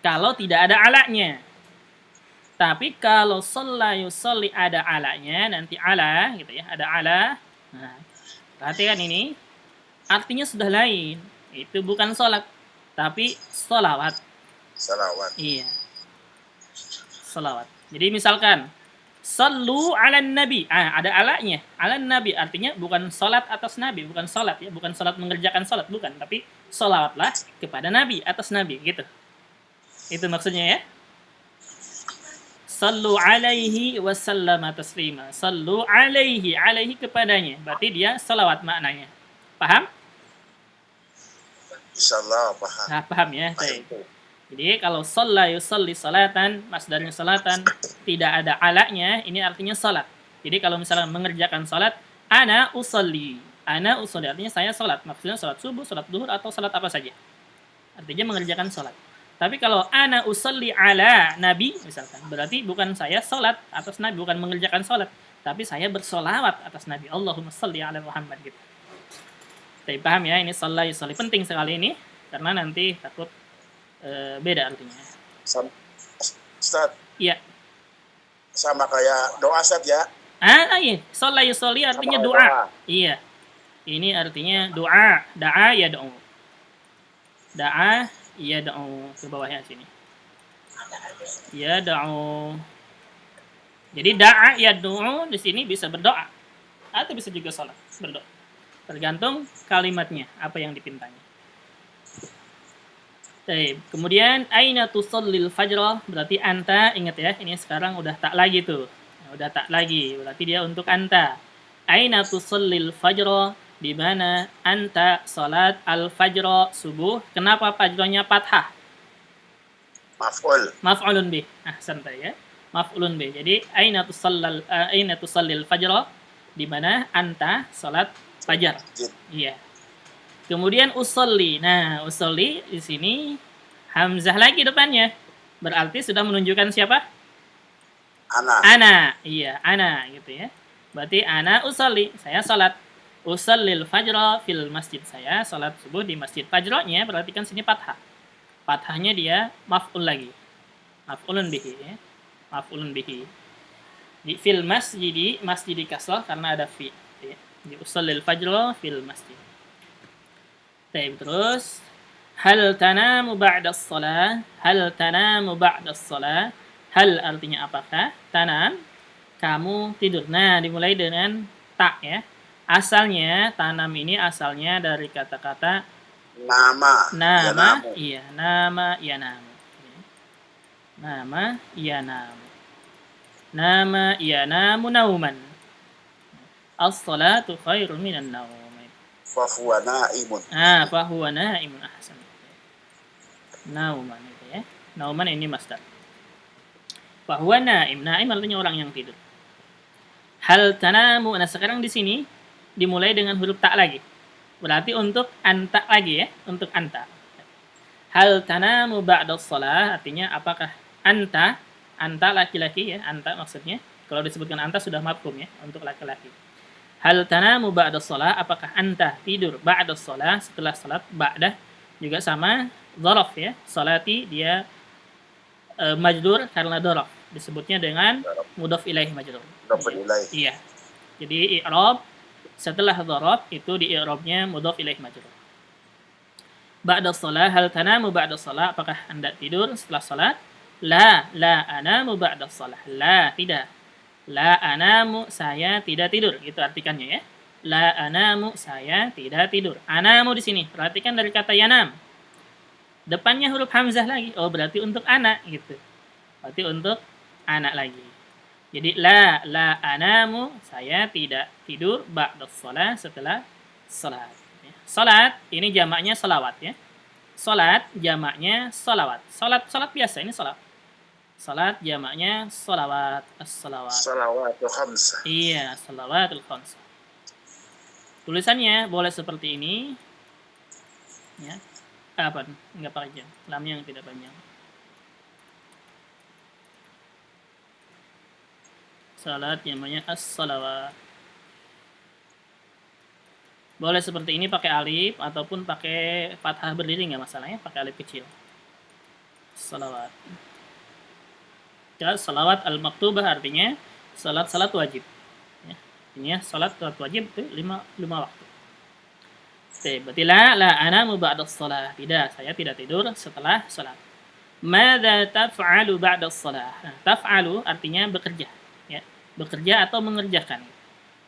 Kalau tidak ada alanya. Tapi kalau shalla yusalli ada alanya, nanti ala gitu ya, ada ala. Nah, perhatikan ini. Artinya sudah lain. Itu bukan salat, tapi sholawat. salawat. Iya. Sholawat. Jadi misalkan sallu 'alan nabi. Ada alanya. 'Alan nabi artinya bukan salat atas nabi, bukan salat ya, bukan salat mengerjakan salat, bukan, tapi sholawatlah kepada nabi, atas nabi gitu. Itu maksudnya ya. Sallu 'alaihi wa sallama taslima. Sallu 'alaihi, 'alaihi kepadanya. Berarti dia sholawat maknanya. Paham? Insyaallah paham. Nah, paham ya? Baik. Jadi kalau shalla yusalli salatan, masdarnya salatan, tidak ada alanya, ini artinya salat. Jadi kalau misalnya mengerjakan salat, ana usalli. Ana usalli artinya saya salat. Maksudnya salat subuh, salat duhur atau salat apa saja. Artinya mengerjakan salat. Tapi kalau ana usalli ala nabi misalkan, berarti bukan saya salat atas nabi, bukan mengerjakan salat, tapi saya bersolawat atas nabi. Allahumma shalli ala Muhammad gitu. Tapi paham ya, ini shalla yusalli penting sekali ini karena nanti takut beda artinya. Ustaz, Iya. sama kayak doa Ustaz ya. Iya. Shalla yusalli artinya Sama doa. doa. Iya. Ini artinya doa. Da'a yad'u. Da'a yad'u. Ke bawahnya sini. Yad'u. Jadi da'a yad'u di sini bisa berdoa atau bisa juga salat, berdoa. Tergantung kalimatnya, apa yang dipintanya. Baik. Kemudian aina tusallil fajr, berarti anta, ingat ya, ini sekarang udah tak lagi tuh. Udah tak lagi, berarti dia untuk anta. Aina tusallil fajr, di mana anta salat al-fajr subuh. Kenapa fajrnya fathah? Maf'ulun bih. Santai ya. Maf'ulun bih. Jadi aina tusallil fajr, di mana anta salat fajar. Iya. Kemudian usolli. Nah, usolli di sini hamzah lagi depannya. Berarti sudah menunjukkan siapa? Ana. Iya, ana gitu ya. Berarti ana usolli. Saya salat. Usallil fajra fil masjid. Saya salat subuh di masjid. Fajranya berarti kan sini fathah. Fathahnya dia maf'ul lagi. Maf'ulun bihi ya. Maf'ulun bihi. Di fil masjid, masjid di kasrah karena ada fi. Ya. Di usallil fajr fil masjid. Baik, terus hal tanamu ba'da shalah? Hal tanamu ba'da shalah? Hal artinya apakah? Tanam, kamu tidur. Nah, dimulai dengan ta ya. Asalnya tanam ini asalnya dari kata-kata nama. Iya, nama yanamu. Nama yanamu. Nama yanamu nauman. As-salatu khairun minan naum. Fahuwa na'imun. Fahuwa na'imun. Ahsan. Nauman itu ya. Nauman ini masdar. Fahuwa na'im. Na'im artinya orang yang tidur. Hal tanamu. Nah, sekarang di sini dimulai dengan huruf ta lagi. Berarti untuk anta lagi ya, untuk anta. Hal tanamu ba'da shalah artinya apakah anta Anta laki-laki ya, anta maksudnya. Kalau disebutkan anta sudah mafhum ya untuk laki-laki. Hal tanamu ba'da shalah, apakah anta tidur ba'da shalah, setelah salat? Ba'da juga sama dzaraf ya. Salati dia majrur karena dzaraf. Disebutnya dengan mudhaf ilaih majrur. Mudhaf ilaih. Iya. Jadi i'rab setelah dzaraf itu di i'rabnya mudhaf ilaih majrur. Ba'da shalah, hal tanamu ba'da shalah, apakah Anda tidur setelah salat? La anamu ba'da shalah. La, tidak. La anamu, saya tidak tidur. Itu artikannya ya. La anamu, saya tidak tidur. Anamu di sini, perhatikan dari kata yanam. Depannya huruf hamzah lagi. Oh, berarti untuk anak gitu. Berarti untuk anak lagi. Jadi la anamu, saya tidak tidur ba'da shalah, setelah salat. Salat ini jamaknya salawat ya. Salat jamaknya salawat. Salat biasa ini salat. Salat jamaknya salawat, as-salawat. Salawatul khamsah. Iya, salawatul khamsah. Tulisannya boleh seperti ini. Ya. Apa? Enggak panjang. Lamnya yang tidak panjang. Salat jamaknya as-salawat. Boleh seperti ini pakai alif ataupun pakai fathah berdiri, nggak masalah ya, pakai alif kecil. Salawat. Ya, salawat al-maktubah artinya salat wajib. Ya, artinya salat wajib itu 5 waktu. Oke, berarti la anamu ba'da shalah. Tidak, saya tidak tidur setelah salat. Madza taf'alu ba'da shalah? Nah, taf'alu artinya bekerja, ya. Bekerja atau mengerjakan.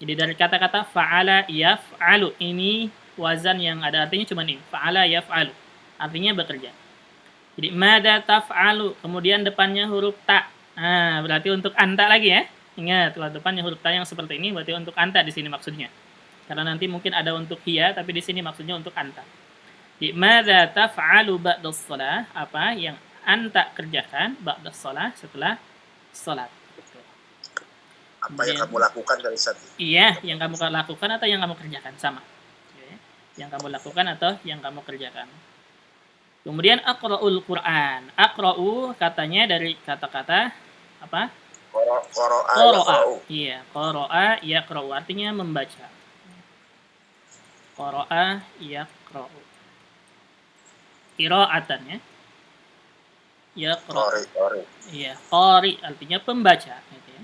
Jadi dari kata-kata fa'ala yaf'alu, ini wazan yang ada artinya cuma ini, fa'ala yaf'alu. Artinya bekerja. Jadi madza taf'alu, kemudian depannya huruf ta. Nah, berarti untuk anta lagi ya. Ingat, kalau depannya huruf ta yang seperti ini berarti untuk anta di sini maksudnya. Karena nanti mungkin ada untuk hiya, tapi di sini maksudnya untuk anta. Jadi madza taf'alu ba'da shalah, apa yang anta kerjakan ba'da shalah, setelah salat. Apa yang kamu lakukan dari saat itu? Iya, yang kamu lakukan atau yang kamu kerjakan sama. Oke. Yang kamu lakukan atau yang kamu kerjakan. Kemudian aqra'ul Qur'an. Aqra'u katanya dari kata-kata apa? Qara'a. Iya, qara'a yaqra'u artinya membaca. Qara'a yaqra'u. Qira'atan ya. Yaqra'u. Iya, qari artinya pembaca gitu ya.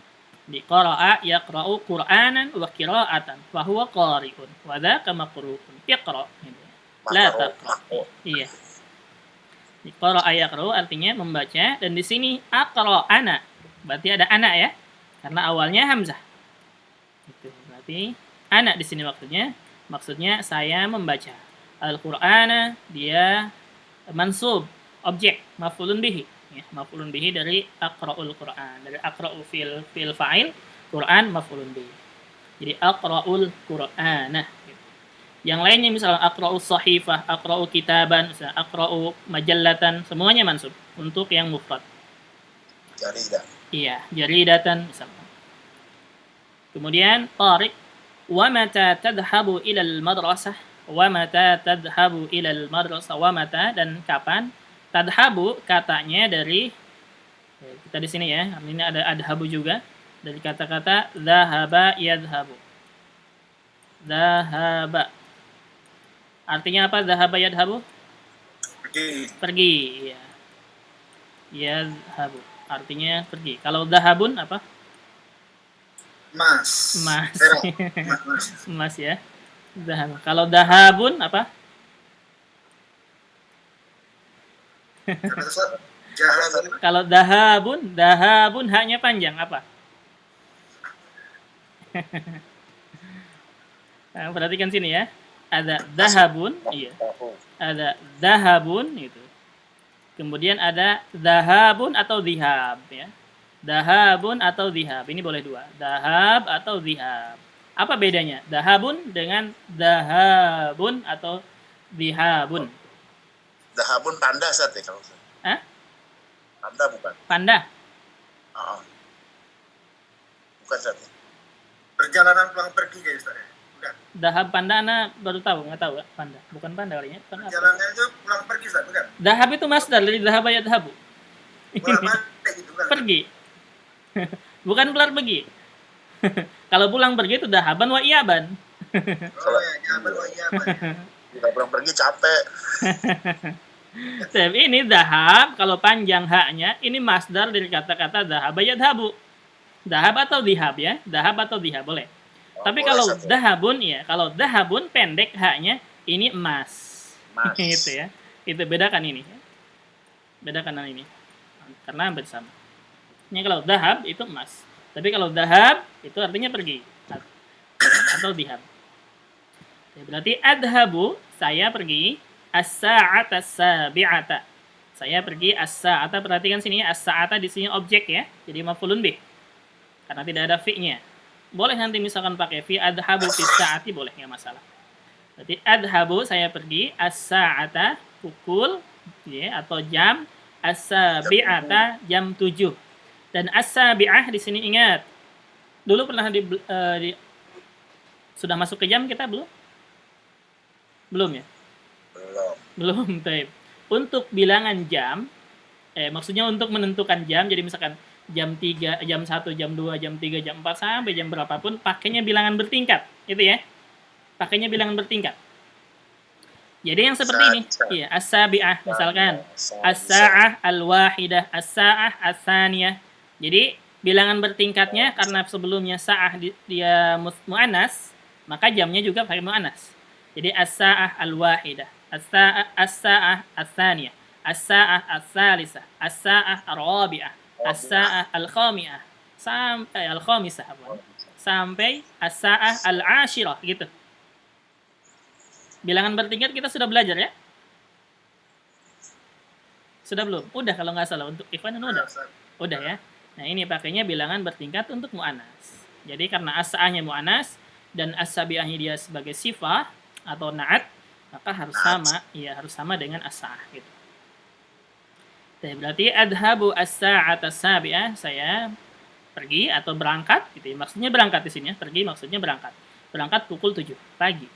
Di qara'a yaqra'u Qur'anan wa qira'atan fa huwa qari'un wa dzaka maqru'un. Iqra gitu. La taqra. Iya. Di qara'a yaqra'u artinya membaca, dan di sini aqra'ana berarti ada anak ya. Karena awalnya hamzah. Itu berarti anak di sini maksudnya saya membaca. Al-Qur'ana dia mansub, objek, maf'ulun bihi. Ya, maf'ulun bihi dari aqra'ul Qur'an. Dari aqra'u fil fa'il, Qur'an maf'ulun bihi. Jadi aqra'ul Qur'ana. Yang lainnya misalnya aqra'u sahifah, aqra'u kitaban, misalnya aqra'u majallatan, semuanya mansub untuk yang mufrad. Jaridah. Iya, jaridatan misalnya. Kemudian tariq, wa mata tadhhabu ila al-madrasah, wa mata tadhhabu ila al-madrasah, wa mata dan kapan. Tadhabu katanya dari kita di sini ya, ini ada adhabu juga dari kata-kata dhahaba yadhhabu. Dhahaba. Artinya apa dhahaba yadhhabu? Pergi, ya. Yadhhabu. Artinya pergi. Kalau dhahabun apa? Mas. Mas. Mas. Mas ya. Dhahab. Kalau dhahabun apa? Kalau dahabun haknya panjang apa? Nah, perhatikan sini ya. Ada dahabun, iya. Ada dahabun itu. Kemudian ada dahabun atau dhihab ya. Dahabun atau dhihab. Ini boleh dua. Dahab atau dhihab. Apa bedanya? Dahabun dengan dahabun atau dhihabun. Dahabun tanda saat ya kalau saya. Hah? Tanda bukan? Panda. Bukan saat ya. Perjalanan pulang pergi ya Ustaz. Bukan. Dahab panda ana baru tahu, nggak tahu ya panda. Bukan panda kali ya. Perjalanan itu pulang pergi Ustaz, bukan? Dahab itu masdar dari dahaba yadhabu. Pulang balik gitu kan. Pergi. Bukan pulang pergi. Kalau pulang pergi itu dahaban wa iyaban. Oh ya, jawaban wa iyaban. Kita pulang pergi capek. Tapi ini dahab, kalau panjang haknya, ini masdar dari kata-kata dahaba yadhabu. Dahab atau dihab ya, dahab atau dihab boleh. Tapi Boleh kalau satu. dahabun ya, kalau dahabun pendek haknya ini emas. Emas. Gitu ya. Itu bedakan ini. Bedakan ini. Karena hampir sama. Ini kalau dahab itu emas. Tapi kalau dahab itu artinya pergi atau dihab. Ya, berarti adhabu saya pergi as-sa'ata sabi'ata. Saya pergi as-sa'ata, perhatikan sini as-sa'ata di sini objek ya. Jadi maf'ulun bih. Karena tidak ada fi-nya. Boleh nanti misalkan pakai fi adhabu fi sa'ati boleh enggak masalah. Berarti adhabu saya pergi as-sa'ata pukul ya atau jam as-sabi'ata jam 7. Dan as-sabi'ah di sini ingat. Dulu pernah sudah masuk ke jam kita belum? Belum ya? Belum. Belum, Taib. Untuk bilangan jam, maksudnya untuk menentukan jam, jadi misalkan jam 3, jam 1, jam 2, jam 3, jam 4, sampai jam berapapun, pakainya bilangan bertingkat. Itu ya. Pakainya bilangan bertingkat. Jadi yang seperti ini. Iya, as-sabi'ah misalkan. As-sa'ah al-wahidah, as-sa'ah as-saniyah. Jadi bilangan bertingkatnya karena sebelumnya sa'ah dia mu'annas, maka jamnya juga pakai mu'annas. Jadi as-sa'ah al-wahidah, as-sa'ah as-saniyah, as-sa'ah as-salisah, as-sa'ah ar-rabi'ah, as-sa'ah al-khami'ah, sampai al-khamisah sampai as-sa'ah al-ashirah gitu. Bilangan bertingkat kita sudah belajar ya? Sudah belum? Udah kalau nggak salah untuk Ikhwan udah. Udah ya. Nah, ini pakainya bilangan bertingkat untuk mu'anas. Jadi karena as-sa'ahnya mu'anas dan as-sabi'ahnya dia sebagai sifah atau na'at, maka harus sama, ya harus sama dengan as-sa'ah gitu. Berarti adhabu as-sa'ata sabi'ah, saya pergi atau berangkat gitu ya. Maksudnya berangkat di sini ya. Pergi maksudnya berangkat. Berangkat pukul 7 pagi.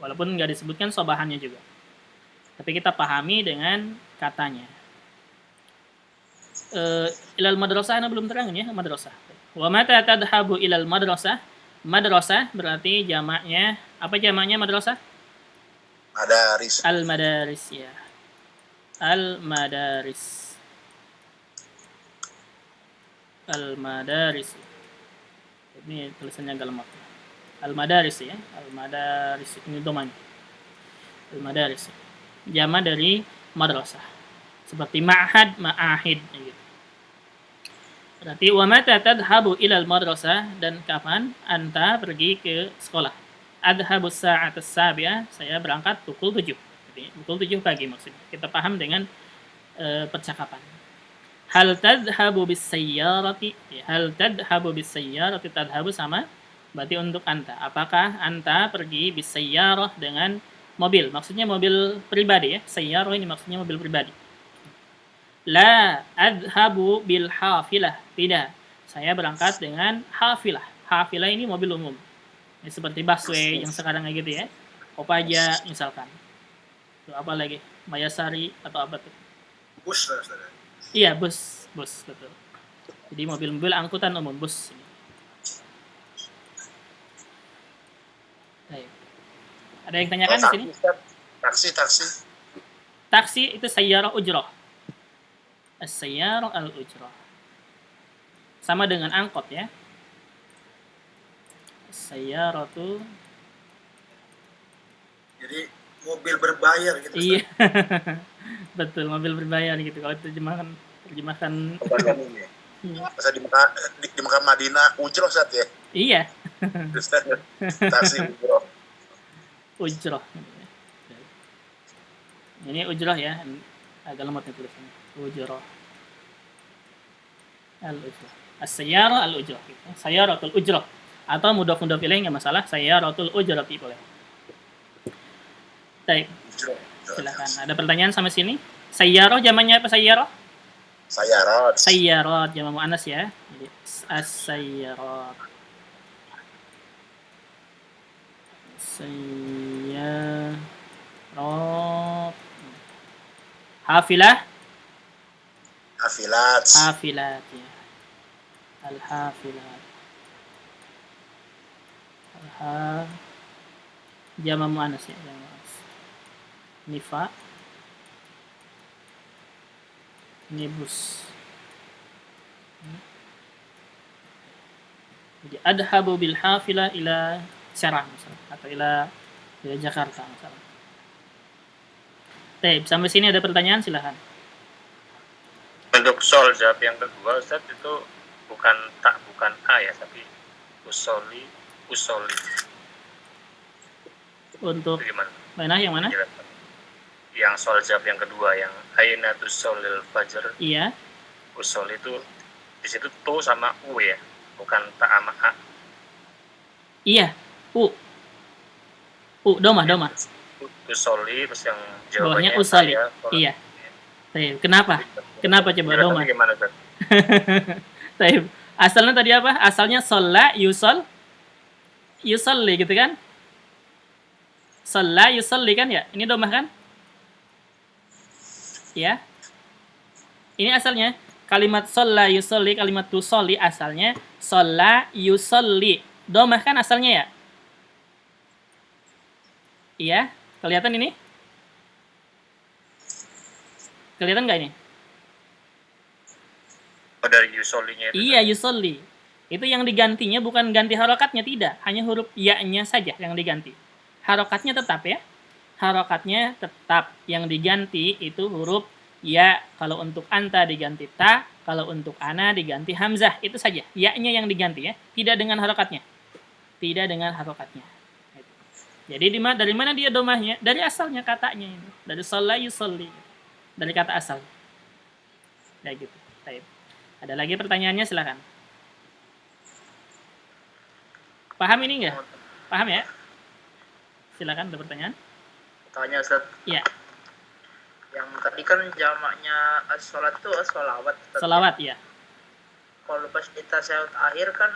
Walaupun nggak disebutkan sobahannya juga. Tapi kita pahami dengan katanya. Ilal madrasah belum terang ya, madrasah. Wa mata tadhabu ilal madrasah? Madrasah berarti jamaknya, apa jamaknya madrasah? Madaris. Al-madaris ya. Al-madaris. Al-madaris. Ini tulisannya agak lemah. Al-madaris ya. Al-madaris ini domanya. Al-madaris. Jamak dari madrasah. Seperti ma'had, ma'ahid gitu. Berarti wa mata tadhabu ilal madrasah, dan kapan anta pergi ke sekolah? Adhabus sa'at as-sabi'ah, saya berangkat pukul 7. Jadi pukul 7 pagi maksudnya. Kita paham dengan percakapan. Hal tadhabu bis sayyarati? Hal tadhabu bis sayyarati, tadhabu sama berarti untuk anta. Apakah anta pergi bis sayyarah dengan mobil? Maksudnya mobil pribadi ya. Sayyarah ini maksudnya mobil pribadi. La adhabu bil hafilah. Tidak. Saya berangkat dengan hafilah. Hafilah ini mobil umum. Ini seperti busway yang sekarang kayak gitu ya. Kopaja misalkan. Itu apa lagi? Mayasari atau apa tuh? Bus lah, Ustaz. Iya, bus betul. Jadi mobil-mobil angkutan umum, bus. Baik. Ada yang tanyakan di sini? Taksi. Taksi itu sayyarah ujrah. As-sayyarah al-ujrah. Sama dengan angkot ya. Sayyaratu. Jadi mobil berbayar gitu, Ustaz. Iya. Betul, mobil berbayar gitu kalau terjemahkan. Masa di Mekah Madinah ujroh saat ya. Iya. Taksi ujroh. Ujrah. Ini ujrah ya. Agak lemot nih tulisannya. Ujrah. Al-ujrah. As-sayyarah al-ujrah. Sayyaratul ujrah. Atau mudhaf-mudhaf ilaih enggak masalah. Sayyaratul ujrah boleh. Baik. Silakan. Ada pertanyaan sampai sini? Sayyarah jamannya apa sayyarah? Sayyarat. Sayyarat jamak muannas ya. Jadi as-sayyarat. Sayyarat. Hafilah. Hafilat. Hafilat ya. Al-hafilat. Jama muannas ya, jama muannas. Nifa. Nibus. Jadi adhabu bil hafila ila Serang misalnya, atau ila Jakarta misalnya. Baik, sampai sini ada pertanyaan silahkan. Untuk sol jawab yang kedua Ustaz itu bukan A ya, tapi usoli. Untuk Itu gimana? mana yang mana? Yang sol jawab yang kedua yang aina tusolil fajr. Iya. Usol itu di situ tu sama u ya, bukan ta sama a. Iya. Domah. Usoli terus yang Bawahnya jawabannya usoli. saya, Iya. Taib. Kenapa coba domah? Gimana Ustaz? Taib. Asalnya tadi apa? Asalnya sholla yusolli gitu kan? Sholla yusolli kan ya? Ini domah kan? Ya. Ini asalnya kalimat sholla yusolli, kalimat tusolli asalnya sholla yusolli. Domah kan asalnya ya? Iya. Kelihatan ini? Kelihatan nggak ini? Oh, dari yusolinya itu. Iya, yusolli. Itu yang digantinya bukan ganti harokatnya, tidak. Hanya huruf ya-nya saja yang diganti. Harokatnya tetap ya. Harokatnya tetap. Yang diganti itu huruf ya. Kalau untuk anta diganti ta. Kalau untuk ana diganti hamzah. Itu saja. Ya-nya yang diganti ya. Tidak dengan harokatnya. Tidak dengan harokatnya. Jadi dari mana dia domahnya? Dari asalnya katanya ini. Dari sholla yusolli. Dari kata asal. Ya gitu. Baik. Ada lagi pertanyaannya silakan. Paham ini enggak? Paham ya? Silakan ada pertanyaan. Tanya Ustaz. Iya. Yang tadi kan jamaknya as-sholat itu as-sholawat. Sholawat ya. Kalau pas di tasyahud akhir kan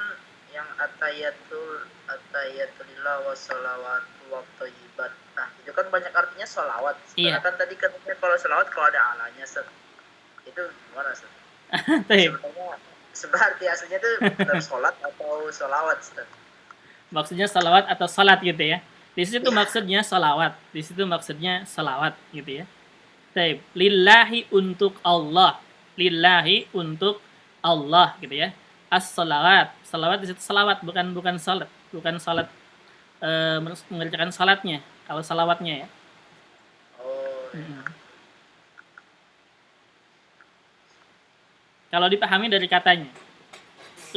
yang atayatulillah wa sholawatu wa thayyibat. Nah, itu kan banyak artinya sholawat. Iya. Kan tadi kan kalau sholawat kalau ada alanya Ustaz. Itu gimana Ustaz? Sebenarnya aslinya itu benar sholat atau sholawat Ustaz? Maksudnya sholawat atau salat gitu ya. Di situ maksudnya sholawat. Di situ maksudnya sholawat gitu ya. Taib. Lillahi untuk Allah. Lillahi untuk Allah gitu ya. As-sholawat. Sholawat di situ sholawat bukan salat. Bukan salat mengerjakan salatnya. Kalau sholawatnya ya. Oh. Kalau dipahami dari katanya.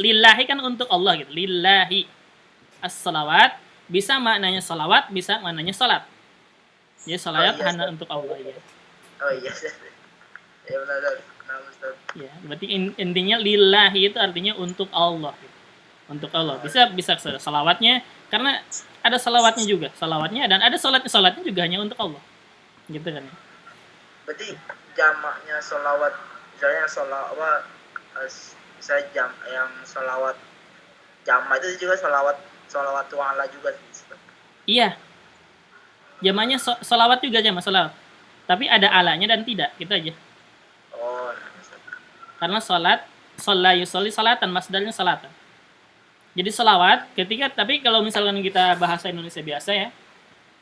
Lillahi kan untuk Allah gitu. Lillahi. As-salawat bisa maknanya salawat, bisa maknanya salat. Jadi salawat hanya untuk Allah ya. Oh iya. Ya benar. Ya, berarti intinya lillahi itu artinya untuk Allah. Gitu. Untuk Allah. Bisa salawatnya karena ada salawatnya juga, salawatnya dan ada salatnya juga hanya untuk Allah. Gitu kan ya. Berarti jamaknya sholawat, misalnya sholawat saya yang sholawat jamak itu juga sholawat ala juga. Iya. Jamaknya sholawat juga jamak sholawat. Tapi ada alanya dan tidak, gitu aja. Oh. Karena sholla yusolli salatan, masdarnya salatan. Jadi sholawat tapi kalau misalkan kita bahasa Indonesia biasa ya,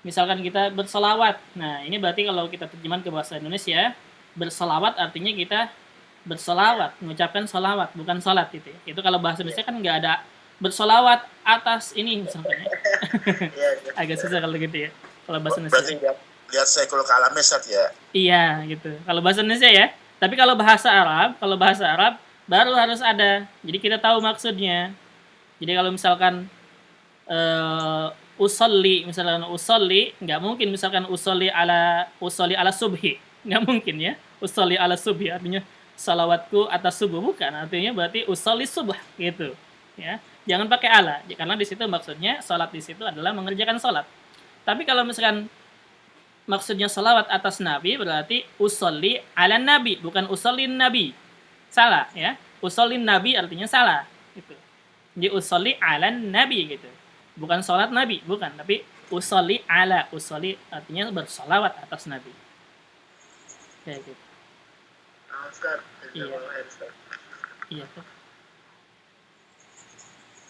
misalkan kita bersolawat. Nah, ini berarti kalau kita terjemahan ke bahasa Indonesia, bersolawat artinya kita bersolawat, mengucapkan solawat, bukan sholat gitu ya. Itu kalau bahasa Indonesia kan nggak ada bersolawat atas ini misalnya. Agak susah kalau gitu ya. Kalau bahasa Indonesia. Berarti lihat Syekhul Kalam ya. Iya, gitu. Kalau bahasa Indonesia ya. Tapi kalau bahasa Arab baru harus ada. Jadi kita tahu maksudnya. Jadi kalau misalkan usolli nggak mungkin misalkan usolli ala subhi, nggak mungkin ya. Usolli ala subhi artinya salawatku atas subuh, bukan, artinya berarti usolli subuh gitu ya. Jangan pakai ala karena di situ maksudnya salat di situ adalah mengerjakan salat. Tapi kalau misalkan maksudnya salawat atas nabi berarti usolli ala nabi, bukan usollin nabi. Salah ya. Usollin nabi artinya salah gitu. Jadi usolli ala nabi gitu. Bukan salat nabi, bukan, tapi usolli artinya bersalawat atas nabi. Kayak gitu. Ustaz. Iya. Iya tuh.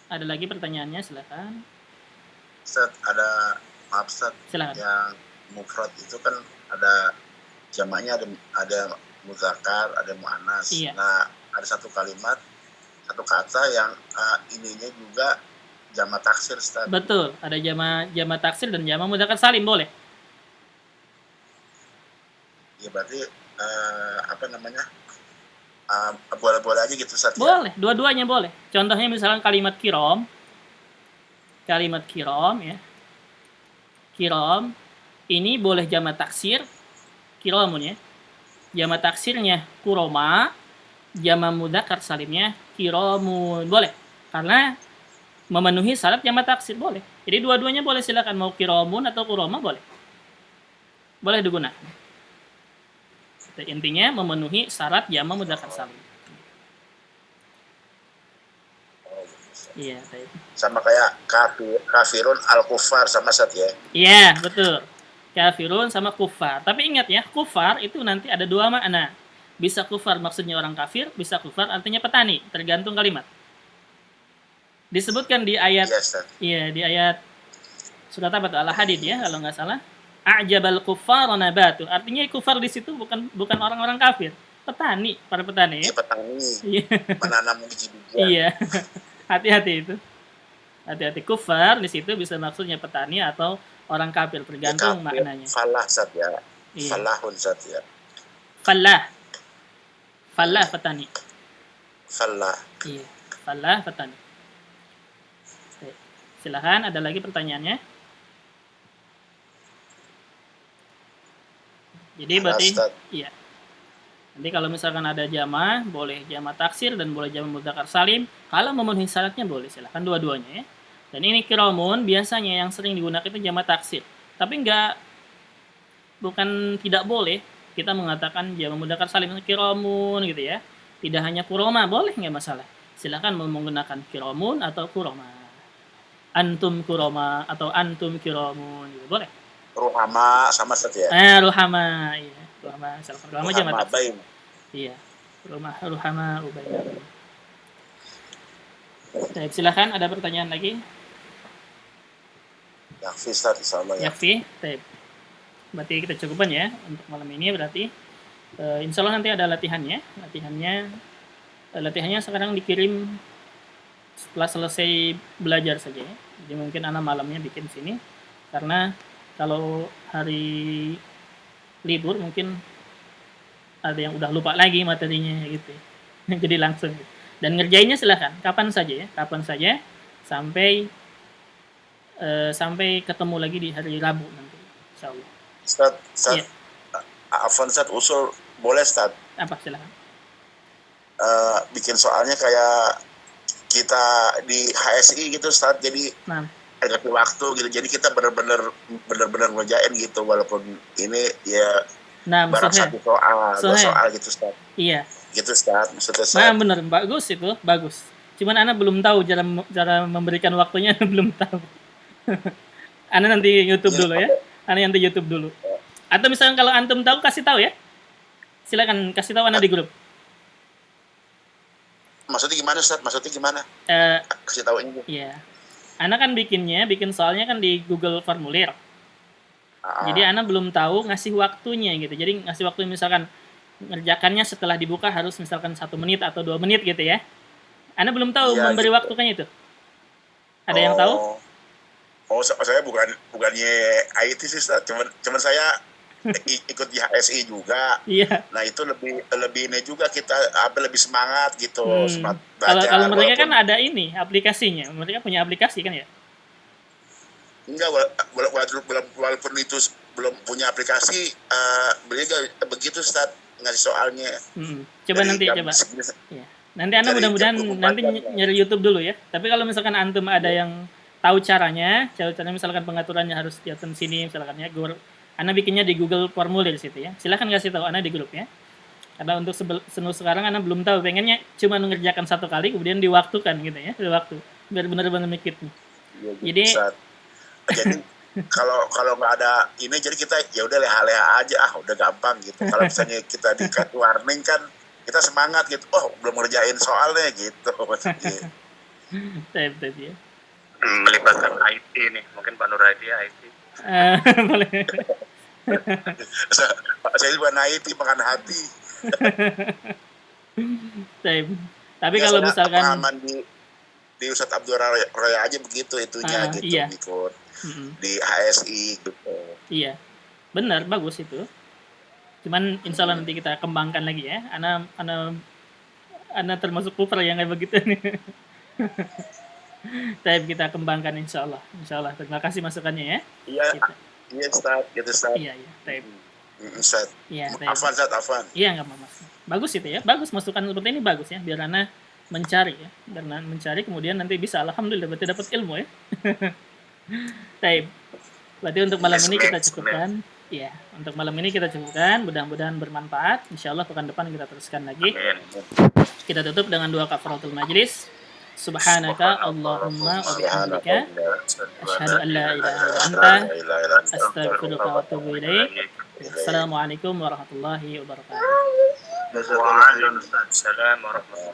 Ada lagi pertanyaannya, silakan. Ustaz, maaf Ustaz, Silakan. yang mufrad itu kan ada jamaknya, ada muzakkar, ada muannas. Iya. Nah, ada satu kalimat, satu kata yang ininya juga jamak taksir, Ustaz. Betul, ada jama taksir dan jama mudzakkar salim, boleh. Ya berarti boleh-boleh aja gitu, Ustaz. Boleh, dua-duanya boleh. Contohnya misalkan kalimat kirom ya. Kirom ini boleh jama taksir kiromun ya. Jama taksirnya kuroma, jama mudzakkar salimnya kiromun. Boleh. Karena memenuhi syarat jama taksir, boleh. Jadi dua-duanya boleh, silakan mau kiromun atau kuroma boleh. Boleh digunakan. Intinya memenuhi syarat jama mudzakkar salim. Iya, baik. Sama kayak kafirun al-kufar sama Ustaz ya. Iya, betul. Kafirun sama kufar. Tapi ingat ya, kufar itu nanti ada dua makna. Bisa kufar maksudnya orang kafir, bisa kufar artinya petani, tergantung kalimat. Disebutkan di ayat, Iya, di ayat surat apa tuh? Al-Hadid ya, kalau nggak salah. A'jabal kuffar nabatu. Artinya kufar di situ bukan orang-orang kafir, petani, para petani ya. Iya, petani. Iya. Menanam biji-bijian. Iya. Hati-hati itu. Hati-hati, kufar di situ bisa maksudnya petani atau orang kafir, tergantung maknanya. Falah Ustaz ya. Iya. Falahun Ustaz ya. Falah petani. Falah. Iya, falah petani. Oke. Silahkan, ada lagi pertanyaannya? Jadi berarti iya. Nanti kalau misalkan ada jama, boleh jama taksir dan boleh jama mudzakkar salim. Kalau memenuhi syaratnya boleh, silahkan dua-duanya ya. Dan ini kiromun biasanya yang sering digunakan itu jama taksir. Tapi bukan tidak boleh kita mengatakan jama mudzakkar salim kiromun gitu ya. Tidak hanya kuroma, boleh nggak masalah. Silahkan mau menggunakan kiromun atau kuroma. Antum kuroma atau antum kiromun gitu, boleh. Ruhama sama Ustaz ya. Ruhama, iya. Ruhama jama taksir. Iya. Ruhama ubainahum. Baik, silakan, ada pertanyaan lagi? Yakfi Ustaz, insyaallah ya. Yakfi. Baik. Berarti kita cukupkan ya untuk malam ini berarti. Insya Allah nanti ada latihannya. Latihannya sekarang dikirim setelah selesai belajar saja ya. Jadi mungkin anak malamnya bikin sini. Karena kalau hari libur mungkin ada yang udah lupa lagi materinya gitu. Jadi langsung. Dan ngerjainnya silahkan kapan saja sampai ketemu lagi di hari Rabu nanti insyaallah. Ustaz, Iya. Afwan Ustaz, usul boleh Ustaz? Apa silahkan. Bikin soalnya kayak kita di HSI gitu Ustaz, jadi ada waktu gitu, jadi kita benar-benar ngerjain gitu, walaupun ini ya barang satu soal gitu Ustaz. Iya. Gitu Ustaz, maksudnya Ustaz. Nah benar, bagus. Cuman Ana belum tahu cara memberikan waktunya, belum tahu. Ana nanti YouTube dulu ya. Atau misalkan kalau antum tahu kasih tahu ya. Silakan kasih tahu Ana di grup. Maksudnya gimana Ustaz? Kasih tahu ini. Iya. Ana kan bikin soalnya kan di Google Formulir. Jadi Ana belum tahu ngasih waktunya gitu. Jadi ngasih waktu misalkan ngerjakannya setelah dibuka harus misalkan 1 menit atau 2 menit gitu ya. Ana belum tahu memberi waktu kan itu. Ada yang tahu? Saya bukannya IT sih Ustaz. Cuman saya ikut di HSI juga. Iya. Nah itu lebih ini juga, kita lebih semangat gitu. Semangat belajar. Kalau mereka kan ada ini aplikasinya. Mereka punya aplikasi kan ya? Enggak, walaupun itu belum punya aplikasi, beliau begitu Ustaz ngasih soalnya. Coba nanti coba. Ya. Nanti Anda mudah-mudahan nanti nyari YouTube dulu ya. Tapi kalau misalkan antum ada yang tahu caranya misalkan pengaturannya harus di atas sini misalkan ya. Anda bikinnya di Google Formulir di situ ya. Silakan kasih tahu Anda di grup ya. Karena untuk sekarang Anda belum tahu, pengennya cuma mengerjakan 1 kali kemudian diwaktukan gitu ya, waktu biar benar-benar mikir. Jadi kalau nggak ada ini, jadi kita ya udah leha-leha aja, udah gampang gitu. Kalau misalnya kita dikasih warning kan kita semangat gitu, belum ngerjain soalnya gitu maksudnya. Taib ya. Melibatkan IT nih, mungkin Pak Nur Hadi IT. Boleh. Saya bukan IT, makan hati. Taib. Tapi kalau misalkan pengalaman di Ustadz Abdul Raya aja begitu itunya gitu, iya. ikut di HSI gitu. Iya, benar, bagus itu. Cuman insya Allah nanti kita kembangkan lagi ya. Ana termasuk kuper yang kayak begitu nih. Tapi kita kembangkan insya Allah. Insya Allah. Terima kasih masukannya ya. Iya, iya Ustaz, gitu Ustaz. Iya, Taib. Ustaz. Iya, Afan. Iya, nggak apa-apa. Bagus itu ya. Bagus masukan seperti ini bagus ya. Biar Ana mencari ya. Karena mencari kemudian nanti bisa alhamdulillah berarti dapat ilmu ya. Taib. Berarti untuk malam ini kita cukupkan. Iya, untuk malam ini kita cukupkan. Mudah-mudahan bermanfaat. Insyaallah pekan depan kita teruskan lagi. Kita tutup dengan dua kafaratul majlis. Subhanaka Allahumma wa bihamdika asyhadu an la ilaha illa anta astaghfiruka wa atubu ilaik. Assalamualaikum warahmatullahi wabarakatuh. Waalaikumsalam warahmatullahi wabarakatuh.